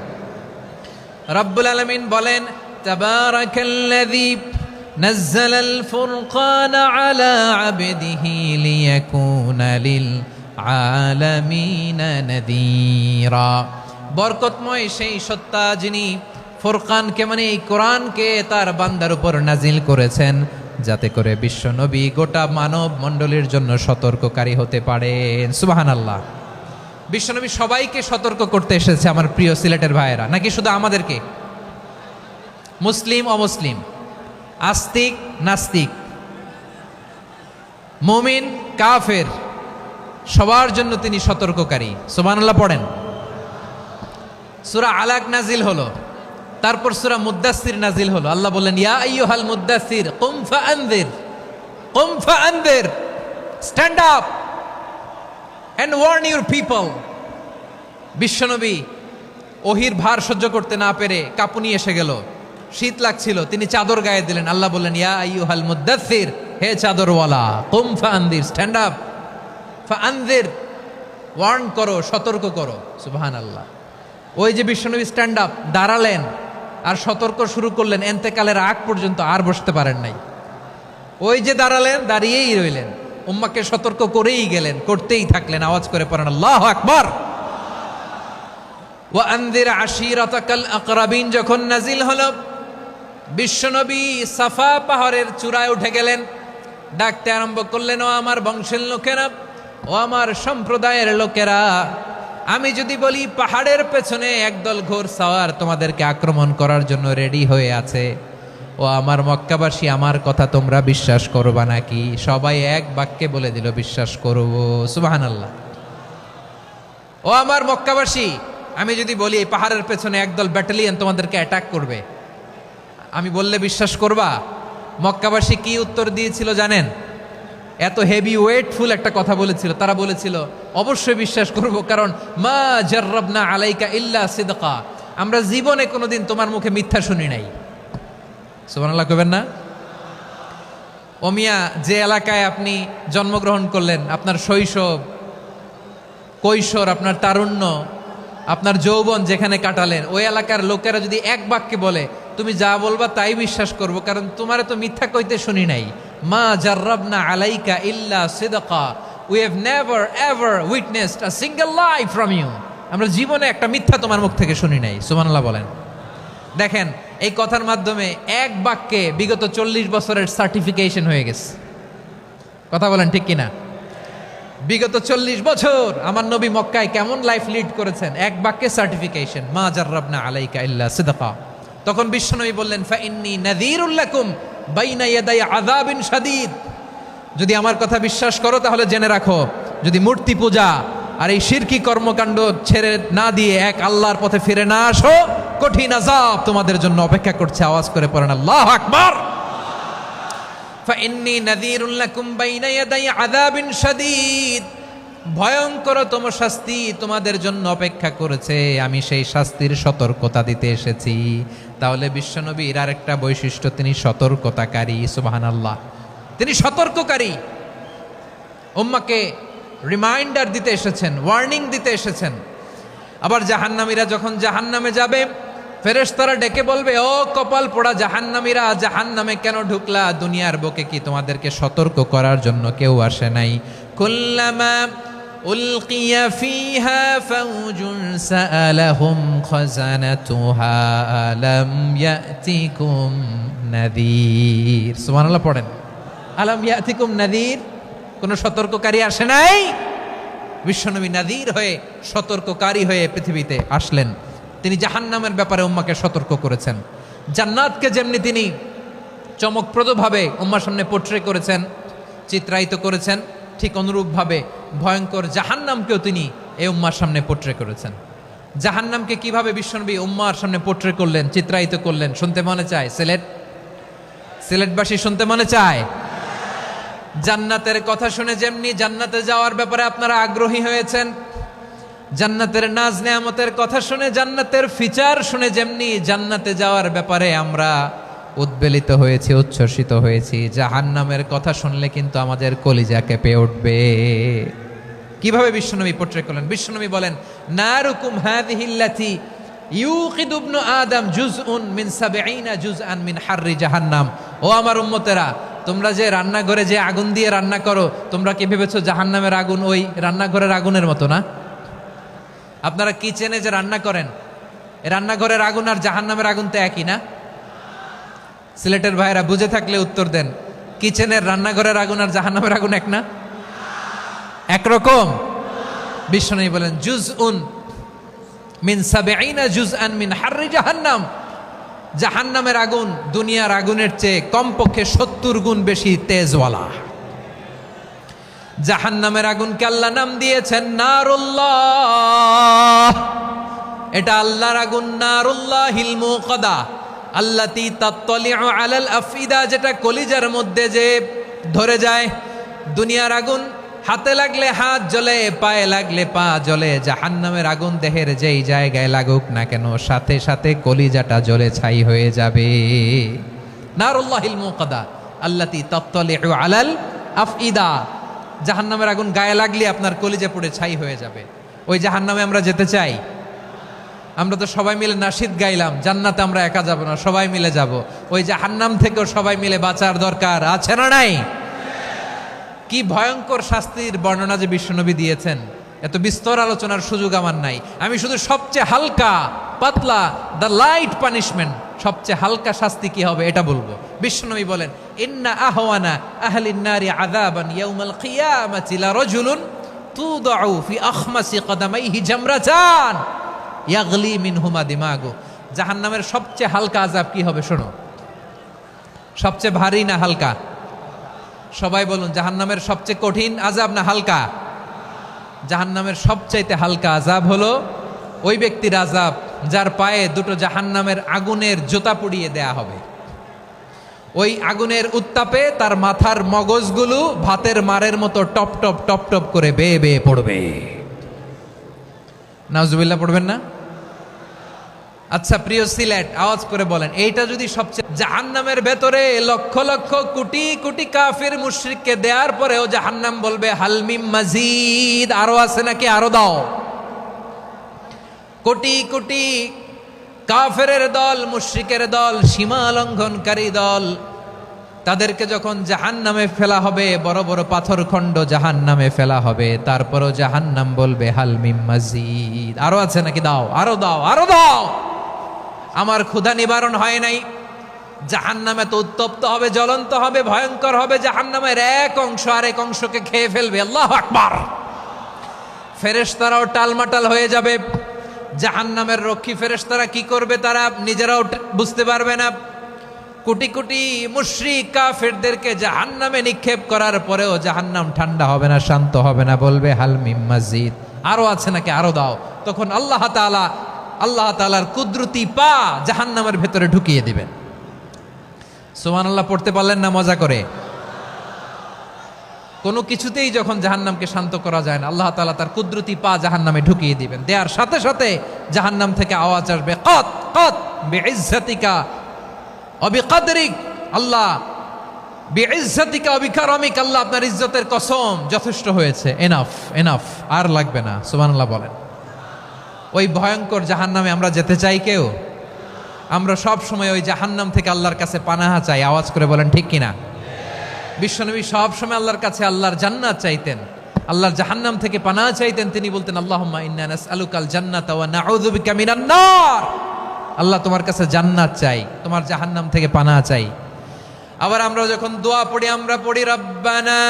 [SPEAKER 1] রব্বুল আলামিন বলেন, তাবারাকাল্লাযী নাযালাল ফুরকানা আলা আবদিহি লিয়াকুনা লিল আলামিনা নাযীরা। বরকতময় সেই সত্তা যিনি ফুরকানকে, মানে এই কোরআনকে তার বান্দার উপর নাজিল করেছেন, যাতে করে বিশ্ব নবী গোটা মানব মণ্ডলীর জন্য সতর্ককারী হতে পারেন। সুবহানাল্লাহ। বিশ্বনবী সবাইকে সতর্ক করতে এসেছে, আমার প্রিয় সিলেটের ভাইয়েরা, নাকি শুধু আমাদেরকে? মুসলিম অমুসলিম, আস্তিক নাস্তিক, মুমিন কাফের, সবার জন্য তিনি সতর্ককারী। সুবহানাল্লাহ পড়েন। সূরা আলাক নাজিল হলো, তারপর সূরা মুদ্দাসসির নাজিল হলো। আল্লাহ বললেন, ইয়া আইয়ুহাল মুদ্দাসসির কুম ফাআনযির, কুম ফাআনযির, stand up and warn your people. বিশ্বনবী ওহির ভার সহ্য করতে না পেরে কাঁপুনি এসে গেল, শীত লাগছিল, তিনি চাদর গায়ে দিলেন। আল্লাহ বললেন, ইয়া আইয়ুহাল মুদ্দাসসির, হে চাদরওয়ালা, কুম ফাআনযির, স্ট্যান্ড আপ, ফাআনযির, ওয়ার্ন করো, সতর্ক করো। সুবহানাল্লাহ। ওই যে বিশ্বনবী স্ট্যান্ড আপ, দাঁড়ালেন আর সতর্ক শুরু করলেন, এন্তেকালের আগ পর্যন্ত আর বসতে পারেন নাই। ওই যে দাঁড়ালেন, দাঁড়িয়েই রইলেন, উম্মাকে সতর্ক করেই গেলেন, করতেই থাকলেন। আওয়াজ করে পড়েন আল্লাহু আকবার। ওয়া আনযির আশীরাতাকাল আকরাবিন যখন নাজিল হলো, বিশ্বনবী সাফা পাহাড়ের চূড়ায় উঠে গেলেন, ডাকতে আরম্ভ করলেন, ও আমার বংশের লোকেরা, ও আমার সম্প্রদায়ের লোকেরা, আমি যদি বলি পাহাড়ের পেছনে একদল ঘোড় সাওয়ার তোমাদেরকে আক্রমণ করার জন্য রেডি হয়ে আছে, ও আমার মক্কাবাসী, আমার কথা তোমরা বিশ্বাস করবা নাকি? সবাই এক বাক্যে বলে দিল, বিশ্বাস করব। সুবহানাল্লাহ। ও আমার মক্কাবাসী, আমি যদি বলি এই পাহাড়ের পেছনে একদল ব্যাটালিয়ন তোমাদেরকে অ্যাটাক করবে, আমি বললে বিশ্বাস করবা? মক্কাবাসী কি উত্তর দিয়েছিল জানেন? এত হেভি ওয়েটফুল একটা কথা বলেছিল। তারা বলেছিল অবশ্যই বিশ্বাস করব, কারণ মা জাররাবনা আলাইকা ইল্লা সিদকা, আমরা জীবনে কোনোদিন তোমার মুখে মিথ্যা শুনি নাই। সুবহানাল্লাহ কইবেন না? ও মিয়া, যে এলাকায় আপনি জন্মগ্রহণ করলেন, আপনার শৈশব, কৈশোর, আপনার তারুণ্য, আপনার যৌবন যেখানে কাটালেন, ওই এলাকার লোকেরা যদি এক বাক্যে বলে তুমি যা বলবা তাই বিশ্বাস করব, কারণ তোমার তো মিথ্যা কইতে শুনি নাই। মা জাররাবনা আলাইকা ইল্লা সিদকা, we have never ever witnessed a single lie from you, আমরা জীবনে একটা মিথ্যা তোমার মুখ থেকে শুনি নাই। সুবহানাল্লাহ বলেন। দেখেন, এই কথার মাধ্যমে এক বাক্যে বিগত 40 বছরের সার্টিফিকেশন হয়ে গেছে। কথা বলেন ঠিক কিনা? বিগত 40 বছর আমার নবী মক্কায় কেমন লাইফ লিড করেছেন, এক বাক্যে সার্টিফিকেশন, মা জাররাবনা আলাইকা ইল্লা সিদকা। তখন বিশ্বনবী বললেন, ফাইন্নী নাযীরুল লাকুম বাইনা ইয়াদাই আযাবিন শাদীদ, যদি আমার কথা বিশ্বাস করো তাহলে জেনে রাখো, যদি মূর্তি পূজা আর এই শিরকি কর্মকাণ্ড ছেড়ে না দিয়ে এক আল্লাহর পথে ফিরে না আসো, কঠিন আযাব তোমাদের জন্য অপেক্ষা করছে। আওয়াজ করে পড়েন আল্লাহু আকবার। ফাইন্নী নাযীরুল লাকুম বাইনা ইয়াদাই আযাবিন শাদীদ, ভয়ঙ্করতম শাস্তি তোমাদের জন্য অপেক্ষা করেছে, আমি সেই শাস্তির সতর্কতা দিতে এসেছি। তাহলে বিশ্বনবীর আরেকটা বৈশিষ্ট্য, তিনি সতর্কতাকারী। সুবহানাল্লাহ, তিনি সতর্ককারী। উম্মাকে রিমাইন্ডার দিতে এসেছেন, ওয়ার্নিং দিতে এসেছেন। আবার জাহান্নামীরা যখন জাহান্নামে যাবে, ফেরেশতারা ডেকে বলবে, ও কপাল পোড়া জাহান্নামীরা, জাহান্নামে কেন ঢুকলা? দুনিয়ার বুকে কি তোমাদেরকে সতর্ক করার জন্য কেউ আসে নাই? কুল্লামা উলকিয়া ফিহা ফাউজুন সাআলাহুম খাযানাতুহা আলাম ইয়াতিকুম নাযীর। সুবহানাল্লাহ পড়েন। আলাম ইয়াতিকুম নাযীর, কোন সতর্ককারী আসে নাই? বিশ্বনবী নাযীর হয়ে, সতর্ককারী হয়ে পৃথিবীতে আসলেন। তিনি জাহান্নামের ব্যাপারে উম্মাকে সতর্ক করেছেন। জান্নাতকে যেমনি তিনি চমকপ্রদভাবে উম্মার সামনে পোট্রে করেছেন, চিত্রায়িত করেছেন, ঠিক অনুরূপভাবে ভয়ঙ্কর জাহান্নামকেও তিনি এই উম্মার সামনে পোট্রে করেছেন। জাহান্নামকে কিভাবে বিশ্বনবী উম্মার সামনে পোট্রে করলেন, চিত্রায়িত করলেন, শুনতে মনে চায়? সিলেটবাসী শুনতে মনে চায়? জান্নাতের কথা শুনে যেমনি জান্নাতে যাওয়ার ব্যাপারে আপনারা আগ্রহী হয়েছেন, জান্নাতের নাজ নেয়ামতের কথা শুনে, জান্নাতের ফিচার শুনে যেমনি জান্নাতে যাওয়ার ব্যাপারে আমরা উদ্বেলিত হয়েছি, উচ্ছ্বসিত হয়েছি, জাহান্নামের কথা শুনলে কিন্তু আমাদের কলিজা কেঁপে উঠবে। কিভাবে বিশ্বনবী পোট্রে করলেন? বিশ্বনবী বলেন, নারুকুম হাযিহিল্লাতী ইউকিদু ইবনু আদম জুজউন মিন ৭০ জুজআন মিন হাররি জাহান্নাম। ও আমার উম্মতেরা, তোমরা যে রান্নাঘরে যে আগুন দিয়ে রান্না করো, তোমরা কি ভেবেছো জাহান্নামের আগুন ওই রান্নাঘরের আগুনের মতো না? আপনারা কিচেনে যে রান্না করেন, রান্নাঘরের আগুন আর জাহান্নামের আগুন তো একই না? সিলেটের ভাইরা বুঝে থাকলে উত্তর দেন, কিচেনের রান্নাঘরের আগুন আর জাহান্নামের আগুন এক না? একরকম? বিশ্বনবী বলেন, জুজউন মিন ৭০ জুজআন মিন হাররি জাহান্নাম, জাহান্নামের আগুন দুনিয়ার আগুনের চেয়ে কমপক্ষে ৭০ গুণ বেশি তেজওয়ালা। জাহান্নামের আগুনকে আল্লাহ নাম দিয়েছেন নারুল্লাহ। এটা আল্লাহর আগুন, নারুল্লাহিল মুকাদা আল্লাতী তাত্তালিউ আলাল আফইদা, যেটা কলিজার মধ্যে যে ধরে যায়। দুনিয়ার আগুন হাতে লাগলে হাত জ্বলে, পায়ে লাগলে পা জ্বলে। জাহান্নামের আগুন দেহের যেই জায়গায় লাগুক না কেন, সাথে সাথে কলিজাটা জ্বলে ছাই হয়ে যাবে। নারুল্লাহিল মুকাদা আল্লাতী তাত্তালিউ আলাল আফইদা, জাহান্নামের আগুন গায়ে লাগলে আপনার কলিজা পুড়ে ছাই হয়ে যাবে। ওই জাহান্নামে আমরা যেতে চাই? আমরা তো সবাই মিলে নাশিদ গাইলাম, জান্নাতে আমরা একা যাব না, সবাই মিলে যাব। ওই জাহান্নাম থেকেও সবাই মিলে বাঁচার দরকার আছে না নাই? কি ভয়ঙ্কর শাস্তির বর্ণনা যে বিশ্বনবী দিয়েছেন, এত বিস্তর আলোচনার সুযোগ আমার নাই। আমি শুধু সবচেয়ে হালকা পাতলা, দ্য লাইট পানিশমেন্ট, সবচেয়ে হালকা শাস্তি কি হবে এটা বলবো। বিশ্বনবী বলেন, ইন্না আহওয়ানা আহলিন নারি আযাবান ইয়াউমাল কিয়ামাতি লারাজুলুন তুদাউ ফি আখমাসি কদামাইহি জামরাতান ইয়াগলি মিনহুমা দিমাগু। জাহান্নামের সবচেয়ে হালকা আযাব কি হবে শোনো। সবচেয়ে ভারী না হালকা? সবাই বলুন, জাহান্নামের সবচেয়ে কঠিন আযাব না হালকা? জাহান্নামের সবচাইতে হালকা আযাব হলো ওই ব্যক্তির আযাব যার পায়ে দুটো জাহান্নামের আগুনের জুতা পুড়িয়ে দেয়া হবে। ওই আগুনের উত্তাপে তার মাথার মগজগুলো ভাতের মারের মতো টপ টপ টপ টপ করে বেয়ে বেয়ে পড়বে। নাউজুবিল্লাহ পড়বেন না? আচ্ছা প্রিয় সিলেট, আওয়াজ করে বলেন, এইটা যদি সবচেয়ে, জাহান্নামের ভেতরে লক্ষ লক্ষ কোটি কোটি কাফির মুশরিককে দেওয়ার পরেও জাহান্নাম বলবে হালমিম মাজিদ, আরো আছে নাকি, আরো দাও। কোটি কোটি কাফেরের দল, মুশরিকের দল, সীমা লঙ্ঘনকারী দল, তাদেরকে যখন জাহান্নামে ফেলা হবে, বড় বড় পাথর খণ্ড জাহান্নামে ফেলা হবে, তারপরও জাহান্নাম বলবে হালমিম মাজিদ, আরো আছে নাকি, দাও, আরো দাও, আরো দাও। আমার ক্ষুধা নিবারণ হয় নাই। জাহান্নামে তো উত্তপ্ত হবে, জ্বলন্ত হবে, ভয়ঙ্কর হবে। জাহান্নামের এক অংশ আরেক অংশকে খেয়ে ফেলবে। আল্লাহু আকবার। ফেরেশতারাও টালমাটাল হয়ে যাবে। জাহান্নামের রক্ষী ফেরেশতারা কি করবে তারা নিজেরাও বুঝতে পারবে না। কোটি কোটি মুশরিক কাফেরদেরকে জাহান্নামে নিক্ষেপ করার পরেও জাহান্নাম ঠান্ডা হবে না, শান্ত হবে না, বলবে হালমিম মাজিদ, আরো আছে নাকি, আরো দাও। তখন আল্লাহ তাআলার কুদরতি পা জাহান্নামের ভেতরে ঢুকিয়ে দিবেন। সুবহানাল্লাহ পড়তে পারলেন না মজা করে? কোনো কিছুতেই যখন জাহান্নামকে শান্ত করা যায় না, আল্লাহ তাআলা তার কুদরতি পা জাহান্নামে ঢুকিয়ে দিবেন। দেওয়ার সাথে সাথে জাহান্নাম থেকে আওয়াজ আসবে, কত কত বিইজ্জাতিকা ওয়া বিকদরিক, আল্লাহ বিইজ্জাতিকা ওয়া বিকারামিক, আল্লাহ আপনার ইজ্জতের কসম, যথেষ্ট হয়েছে, এনাফ এনাফ, আর লাগবে না। সুবহানাল্লাহ বলেন। ওই ভয়ঙ্কর জাহান্নামে আমরা যেতে চাই কেউ? আমরা সব সময় ওই জাহান্নাম থেকে আল্লাহর কাছে পানাহা চাই। আওয়াজ করে বলেন ঠিক কিনা? বিশ্বনবী সব সময় আল্লাহর কাছে আল্লাহর জান্নাত চাইতেন, আল্লাহর জাহান্নাম থেকে পানাহা চাইতেন। তিনি বলতেন আল্লাহুম্মা ইন্না নাসআলুকাল জান্নাতা ওয়া নাউযু বিকা মিনান নার। আল্লাহ তোমার কাছে জান্নাত চাই, তোমার জাহান্নাম থেকে পানাহা চাই। আবার আমরা যখন দোয়া পড়ি, আমরা পড়ি রব্বানা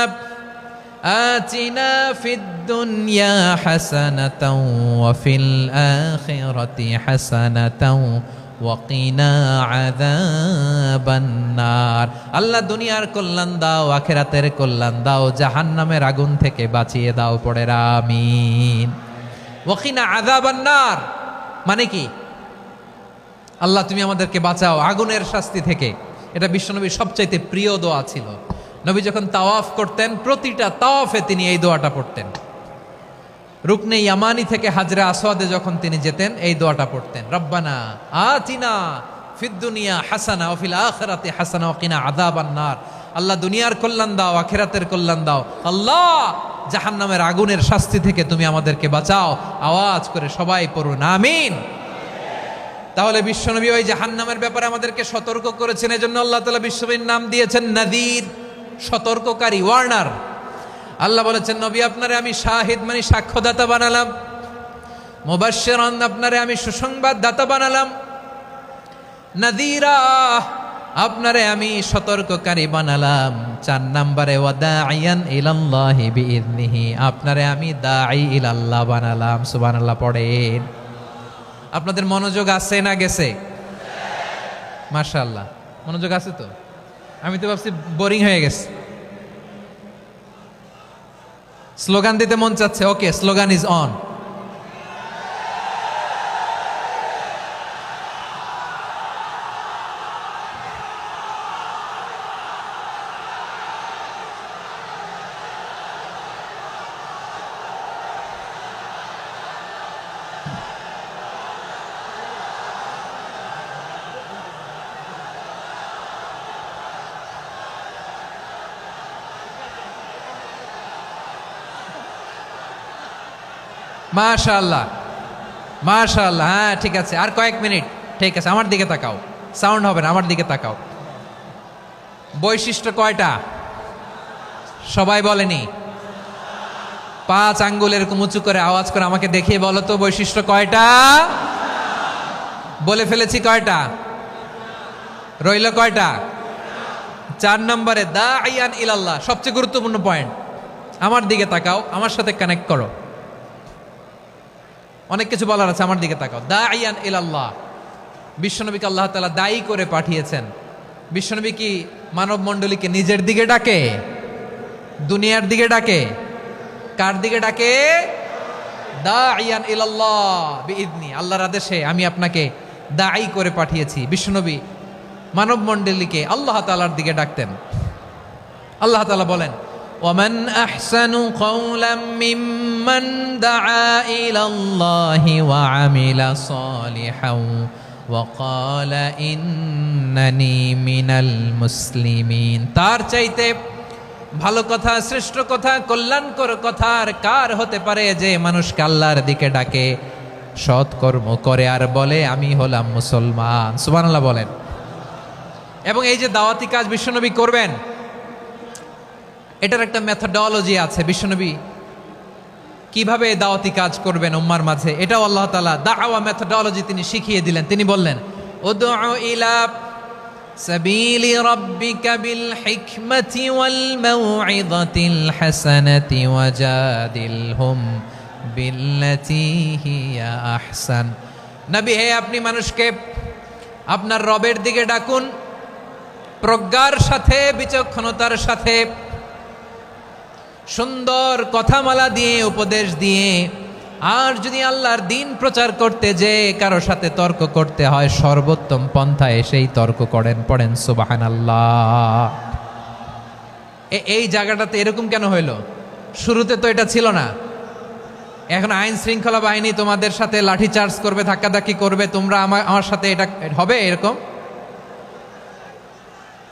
[SPEAKER 1] আতিনা ফিদ দুনিয়া হাসানাতাও ওয়া ফিল আখিরাতি হাসানাতাও ওয়া কিনা আযাবান নার। আল্লাহ দুনিয়ার কল্যাণ দাও, আখিরাতের কল্যাণ দাও, জাহান্নামের আগুন থেকে বাঁচিয়ে দাও। পড়ে আমিন। ওয়া কিনা আযাবান নার মানে কি? আল্লাহ তুমি আমাদেরকে বাঁচাও আগুনের শাস্তি থেকে। এটা বিশ্বনবীর সবচাইতে প্রিয় দোয়া ছিল। নবী যখন তাওয়াফ করতেন, প্রতিটা তাওয়াফে তিনি এই দোয়াটা পড়তেন। রুকনে ইয়ামানি থেকে হাজরে আসওয়াদে যখন তিনি যেতেন, এই দোয়াটা পড়তেন, রব্বানা আতিনা ফিদ দুনিয়া হাসানা ওয়া ফিল আখিরাতি হাসানা ওয়া কিনা আযাবান নার। আল্লাহ দুনিয়ার কল্যাণ দাও, আখিরাতের কল্যাণ দাও। আল্লাহ জাহান্নামের আগুনের শাস্তি থেকে তুমি আমাদেরকে বাঁচাও। আওয়াজ করে সবাই পড়ুন আমিন। তাহলে বিশ্বনবী ওই জাহান্নামের ব্যাপারে আমাদেরকে সতর্ক করেছেন। এজন্য আল্লাহ তাআলা বিশ্বনবীর নাম দিয়েছেন নাযীর, সতর্ককারী, ওয়ার্নার। আল্লাহ বলেছেন নবী আপনারে আমি শাহিদ মানে সাক্ষ্যদাতা বানালাম, মুবাশশিরান আপনারে আমি সুসংবাদ দাতা বানালাম, নাযীরা আপনারে আমি সতর্ককারী বানালাম। 4 নম্বরে ওয়াদাইয়ান ইলাল্লাহি বিইذনিহি, আপনারে আমি দাঈ ইলাল্লাহ বানালাম। সুবহানাল্লাহ পড়েন। আপনাদের মনোযোগ আছে না গেছে? মাশাআল্লাহ মনোযোগ আছে তো। আমি তো ভাবছি বোরিং হয়ে গেছে। স্লোগান দিতে মন চাচ্ছে। ওকে, স্লোগান ইজ অন। মাশাআল্লাহ মাশাআল্লাহ। হ্যাঁ ঠিক আছে, আর কয়েক মিনিট। ঠিক আছে, আমার দিকে তাকাও, সাউন্ড হবে না, আমার দিকে তাকাও। বৈশিষ্ট্য কয়টা সবাই বলেনি? 5 আঙ্গুল এরকম উঁচু করে আওয়াজ করে আমাকে দেখিয়ে বলো তো বৈশিষ্ট্য কয়টা? বলে ফেলেছি কয়টা? রইল কয়টা? 4 নম্বরে দাঈয়ান ইলাল্লাহ, সবচেয়ে গুরুত্বপূর্ণ পয়েন্ট। আমার দিকে তাকাও, আমার সাথে কানেক্ট করো। অনেক কিছু বলার আছে, আমার দিকে তাকাও। দাঈয়ান ইলাল্লাহ, বিশ্বনবীকে আল্লাহ তাআলা দায়ী করে পাঠিয়েছেন। বিশ্বনবী কি মানব মণ্ডলীকে নিজের দিকে ডাকে, দুনিয়ার দিকে ডাকে? কার দিকে ডাকে? দাইয়ান ইলাল্লাহ বিইذনি, আল্লাহর আদেশে আমি আপনাকে দাঈ করে পাঠিয়েছি। বিশ্বনবী মানব মণ্ডলীকে আল্লাহ তাআলার দিকে ডাকতেন। আল্লাহ তাআলা বলেন, ওয়ামান আহসানু কাওলাম মিম্মান দাআ ইলাল্লাহি ওয়া আমিলা সালিহান ওয়া ক্বালা ইন্নানি মিনাল মুসলিমিন। তার চাইতে ভালো কথা, শ্রেষ্ঠ কথা, কল্যাণকর কথা আর কার হতে পারে যে মানুষকে আল্লাহর দিকে ডাকে, সৎকর্ম করে আর বলে আমি হলাম মুসলমান। সুবহানাল্লাহ বলেন। এবং এই যে দাওয়াতি কাজ বিশ্বনবী করবেন, এটার একটা মেথডোলজি আছে। বিশ্বনবী কিভাবে দাওয়াতি কাজ করবেন উম্মার মাঝে, এটাও আল্লাহ তাআলা দাওয়া মেথডোলজি তিনি শিখিয়ে দিলেন। তিনি বললেন, উদউ ইলা সাবিলি রাব্বিকা বিল হিকমাতি ওয়াল মাউইযাতিল হাসানাতি ওয়াজাদিলহুম বিল্লাতী হিয়া আহসান। নবী হে, আপনি মানুষকে আপনার রবের দিকে ডাকুন প্রজ্ঞার সাথে, বিচক্ষণতার সাথে, সুন্দর কথামালা দিয়ে, উপদেশ দিয়ে। আর যদি আল্লাহর দিন প্রচার করতে যে কারো সাথে তর্ক করতে হয়, সর্বোত্তম পন্থায় সেই তর্ক করেন। পড়েন সুবহানাল্লাহ। এই জায়গাটাতে এরকম কেন হইল? শুরুতে তো এটা ছিল না। এখন আইন শৃঙ্খলা বাহিনী তোমাদের সাথে লাঠি চার্জ করবে, ধাক্কাধাক্কি করবে, তোমরা আমার সাথে এটা হবে এরকম?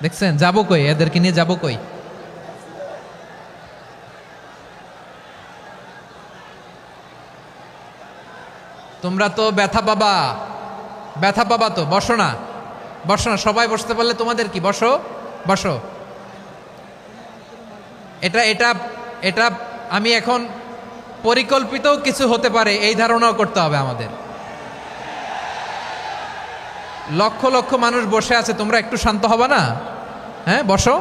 [SPEAKER 1] দেখছেন যাবো কই? এদেরকে নিয়ে যাবো কই? তোমরা তো ব্যথা পাবা, ব্যথা পাবা তো। বসো না, বসো না, সবাই বসতে পারলে তোমাদের কি? বসো, বসো। এটা এটা এটা আমি এখন পরিকল্পিত কিছু হতে পারে এই ধারণাও করতে হবে আমাদের। লক্ষ লক্ষ মানুষ বসে আছে, তোমরা একটু শান্ত হবা না? হ্যাঁ, বসো।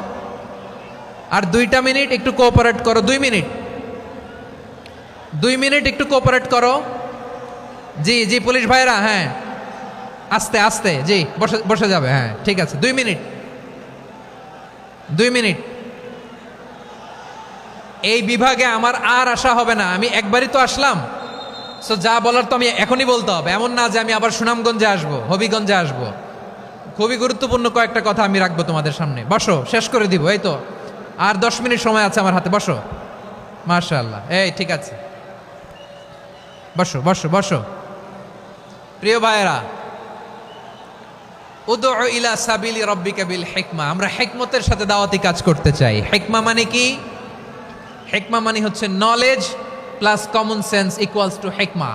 [SPEAKER 1] আর 2টা মিনিট একটু কোঅপারেট করো। 2 মিনিট, 2 মিনিট একটু কোঅপারেট করো। জি জি পুলিশ ভাইরা, হ্যাঁ আস্তে আস্তে, জি বসে বসে যাবে। হ্যাঁ ঠিক আছে, 2 মিনিট, 2 মিনিট। এই বিভাগে আমার আর আসা হবে না, আমি একবারই তো আসলাম। সো যা বলার তো আমি এখনই বলতে হবে, এমন না যে আমি আবার সুনামগঞ্জে আসবো, হবিগঞ্জে আসবো। খুবই গুরুত্বপূর্ণ কয়েকটা কথা আমি রাখবো তোমাদের সামনে। বসো, শেষ করে দিব। এই তো আর 10 মিনিট সময় আছে আমার হাতে। বসো। মাশাআল্লাহ, এই ঠিক আছে, বসো বসো বসো। প্রিয় ভাইয়েরা, উদউ ইলা সাবিলি রাব্বিকা বিল হিকমা, আমরা হিকমতের সাথে দাওয়াতি কাজ করতে চাই। হিকমা মানে কি? হিকমা মানে হচ্ছে knowledge plus common sense equals to হিকমা।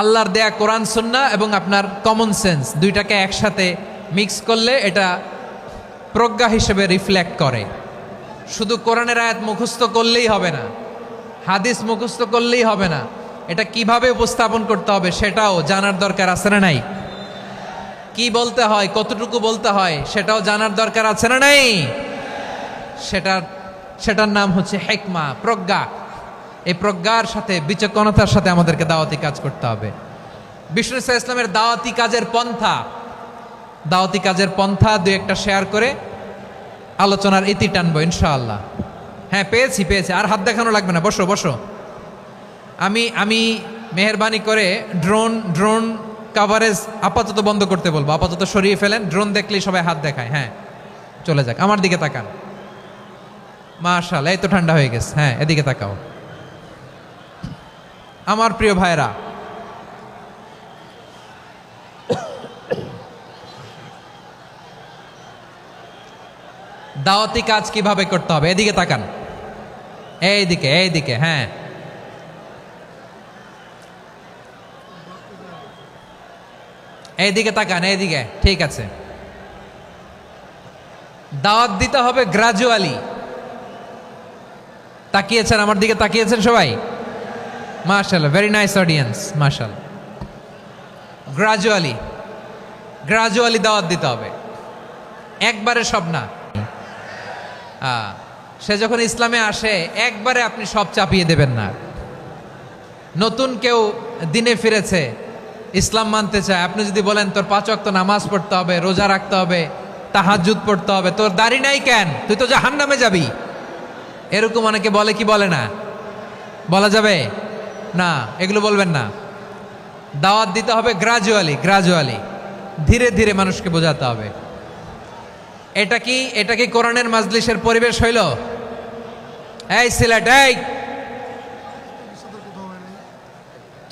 [SPEAKER 1] আল্লাহর দেয়া কোরআন সুন্নাহ এবং আপনার কমন সেন্স, দুইটাকে একসাথে মিক্স করলে এটা প্রজ্ঞা হিসেবে রিফ্লেক্ট করে। শুধু কোরআনের আয়াত মুখস্থ করলেই হবে না, হাদিস মুখস্থ করলেই হবে না, এটা কিভাবে উপস্থাপন করতে হবে সেটাও জানার দরকার আছে না নাই? কি বলতে হয়, কতটুকু বলতে হয় সেটাও জানার দরকার আছে না নাই? সেটার নাম হচ্ছে হিকমা, প্রজ্ঞা। এই প্রজ্ঞার সাথে, বিচক্ষণতার সাথে আমাদেরকে দাওয়াতি কাজ করতে হবে। বিষ্ণু ইসা ইসলামের দাওয়াতি কাজের পন্থা 2-1টা শেয়ার করে আলোচনার ইতি টানবো ইনশাআল্লাহ। হ্যাঁ পেয়েছি, আর হাত দেখানো লাগবে না। বসো বসো। আমি মেহেরবানি করে ড্রোন কাভারেজ আপাতত বন্ধ করতে বলবো, আপাতত সরিয়ে ফেলেন। ড্রোন দেখলেই সবাই হাত দেখায়। হ্যাঁ চলে যাক, আমার দিকে তাকান। মাশাআল্লাহ, এই তো ঠান্ডা হয়ে গেছে। হ্যাঁ এদিকে তাকাও। আমার প্রিয় ভাইরা, দাওয়াতি কাজ কিভাবে করতে হবে এদিকে তাকান। এইদিকে, হ্যাঁ এইদিকে তাকান, এইদিকে, ঠিক আছে। দাওয়াত দিতে হবে গ্রাজুয়ালি। তাকিয়েছেন আমার দিকে, তাকিয়েছেন সবাই? মাশাআল্লাহ, ভেরি নাইস অডিয়েন্স, মাশাআল্লাহ। গ্রাজুয়ালি দাওয়াত দিতে হবে, একবারে সব না। সে যখন ইসলামে আসে একবারে আপনি সব চাপিয়ে দেবেন না। নতুন কেউ দিনে ফিরেছে, ইসলাম মানতে চায়, আপনি যদি বলেন তোর 5 ওয়াক্ত নামাজ পড়তে হবে, রোজা রাখতে হবে, তাহাজ্জুদ পড়তে হবে, তোর দাড়ি নাই কেন, তুই তো জাহান্নামে যাবি। এরকম অনেকে বলে কি বলে না? বলা যাবে না, এগুলো বলবেন না। দাওয়াত দিতে হবে গ্রাজুয়ালি, ধীরে ধীরে মানুষকে বোঝাতে হবে। এটা কি কোরআনের মাজলিসের পরিবেশ হইল? এই সিলেট, এই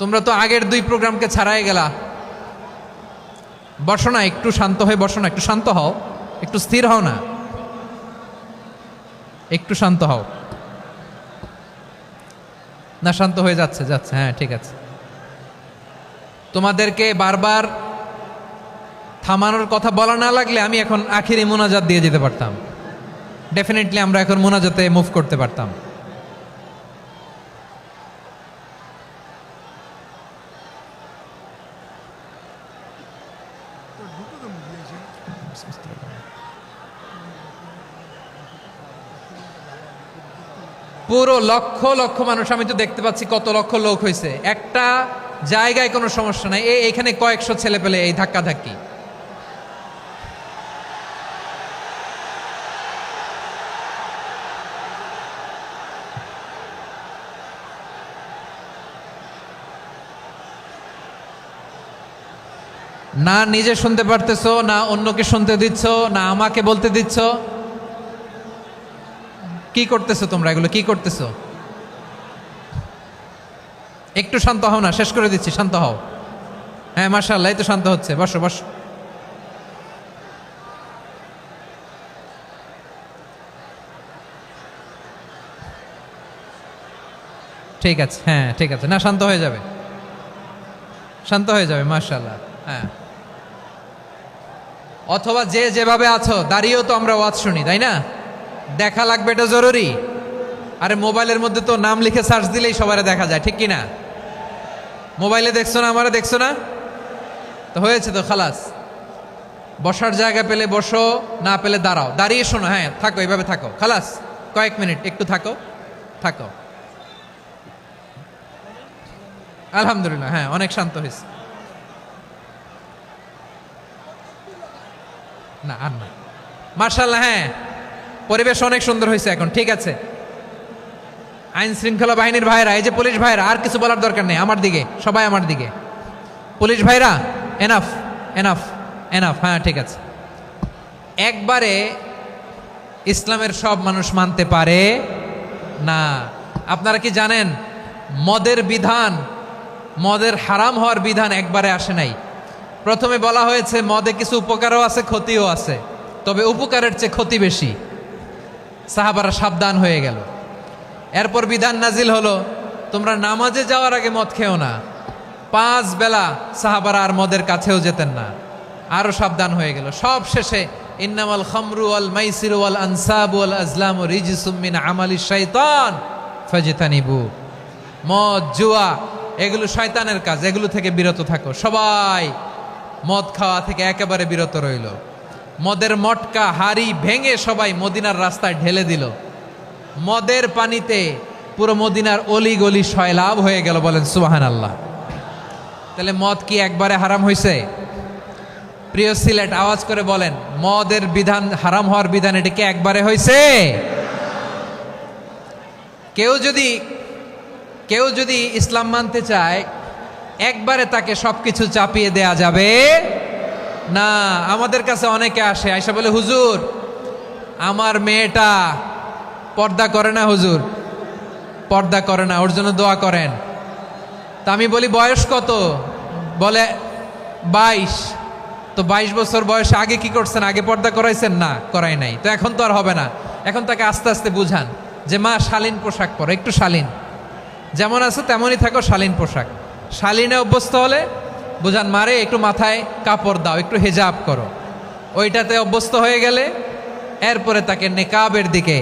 [SPEAKER 1] তোমরা তো আগের 2 প্রোগ্রামকে ছাড়াই গেলা। বসো না, একটু শান্ত হয়ে বসো না, একটু শান্ত হও, একটু স্থির হও না, একটু শান্ত হও না। শান্ত হয়ে যাচ্ছে, হ্যাঁ ঠিক আছে। তোমাদেরকে বারবার থামানোর কথা বলা না লাগলে আমি এখন আখিরি মোনাজাত দিয়ে যেতে পারতাম। ডেফিনেটলি আমরা এখন মোনাজাতে মুভ করতে পারতাম। পুরো লক্ষ লক্ষ মানুষ, আমি তো দেখতে পাচ্ছি কত লক্ষ লোক হয়েছে। একটা জায়গায় কোনো সমস্যা নাই, এখানে কয়েকশো ছেলে পেলে এই ধাক্কা ধাক্কি। না নিজে শুনতে পারতেছো, না অন্যকে শুনতে দিচ্ছ, না আমাকে বলতে দিচ্ছ। কি করতেছো তোমরা? এগুলো কি করতেছো? একটু শান্ত হও না, শেষ করে দিচ্ছি, শান্ত হও। হ্যাঁ মাশাআল্লাহ, এই তো শান্ত হচ্ছে। বসো বসো। ঠিক আছে, হ্যাঁ ঠিক আছে, না শান্ত হয়ে যাবে, শান্ত হয়ে যাবে, মাশাআল্লাহ। হ্যাঁ, অথবা যে যেভাবে আছো দাঁড়িয়েও তো আমরা ওয়াজ শুনি, তাই না? দেখা লাগবে, এটা জরুরি। আরে মোবাইলের মধ্যে তো নাম লিখে সার্চ দিলেই সবারে দেখা যায়, ঠিক কি না? মোবাইলে দেখছো না, আমারে দেখছো না, তো হয়েছে তো, খালাস। বসার জায়গা পেলে বসো, না পেলে দাঁড়াও, দাঁড়িয়ে শোনো। হ্যাঁ থাকো, এইভাবে থাকো, খালাস। কয়েক মিনিট একটু থাকো। আলহামদুলিল্লাহ, হ্যাঁ অনেক শান্ত হয়েছে। না আর না, মাশাআল্লাহ, হ্যাঁ পরিবেশ অনেক সুন্দর হয়েছে এখন, ঠিক আছে। আইন শৃঙ্খলা বাহিনীর ভাইরা, এই যে পুলিশ ভাইরা, আর কিছু বলার দরকার নেই, আমার দিকে সবাই, আমার দিকে। পুলিশ ভাইরা, এনাফ এনাফ এনাফ, হ্যাঁ ঠিক আছে। একবারে ইসলামের সব মানুষ মানতে পারে না। আপনারা কি জানেন মদের বিধান, মদের হারাম হওয়ার বিধান একবারে আসে নাই। প্রথমে বলা হয়েছে মদে কিছু উপকারও আছে, ক্ষতিও আছে, তবে উপকারের চেয়ে ক্ষতি বেশি। সাহাবারা সাবধান হয়ে গেল। এরপর বিধান নাজিল হলো, তোমরা নামাজে যাওয়ার আগে মদ খেও না। 5 বেলা সাহাবারা আর মদের কাছেও যেতেন না, আরো সাবধান হয়ে গেল। সব শেষে ইন্নামাল খামরু ওয়াল মাইসিরু ওয়াল আনসাবু ওয়াল আজলামু রিজসুম মিন আমালিশ শাইতান ফাজতানিবু। মদ, জুয়া এগুলো শয়তানের কাজ, এগুলো থেকে বিরত থাকো। সবাই মদ খাওয়া থেকে একেবারে বিরত রইল। মদের মটকা হাড়ি ভেঙে সবাই মদিনার রাস্তায় ঢেলে দিল। মদের পানিতে পুরো মদিনার অলি গলি সয়লাভ হয়ে গেল। বলেন সুবহানাল্লাহ। তাহলে মদ কি একবারে হারাম হয়েছে? প্রিয় সিলেট, আওয়াজ করে বলেন, মদের বিধান, হারাম হওয়ার বিধান, এটা কি একবারে হয়েছে? কেউ যদি ইসলাম মানতে চায়, একবারে তাকে সবকিছু চাপিয়ে দেয়া যাবে না। আমাদের কাছে অনেকে আসে, আয়সা বলে, হুজুর আমার মেয়েটা পর্দা করে না, হুজুর পর্দা করে না, ওর জন্য দোয়া করেন। তা আমি বলি বয়স কত? বলে 22। তো 22 বছর বয়সে আগে কি করছেন? আগে পর্দা করাইছেন? না, করাই নাই। তো এখন তো আর হবে না। এখন তাকে আস্তে আস্তে বুঝান যে মা শালীন পোশাক পরো, একটু শালীন, যেমন আছে তেমনই থাকো, শালীন পোশাক। শালীনে অভ্যস্ত হলে বুঝান, মারে একটু মাথায় কাপড় দাও, একটু হেজাব করো। ওইটাতে অভ্যস্ত হয়ে গেলে এরপরে তাকে নেকাবের দিকে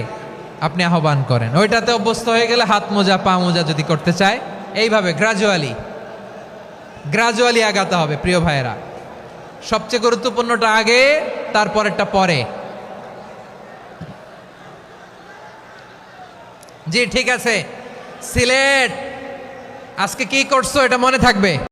[SPEAKER 1] আপনি আহ্বান করেন। ওইটাতে অভ্যস্ত হয়ে গেলে হাত মোজা, পা মোজা যদি করতে চায়, এইভাবে গ্রাজুয়ালি আগাতে হবে। প্রিয় ভাইয়েরা, সবচেয়ে গুরুত্বপূর্ণটা আগে, তারপরেরটা পরে। জি ঠিক আছে। সিলেট আজকে কি করছো এটা মনে থাকবে।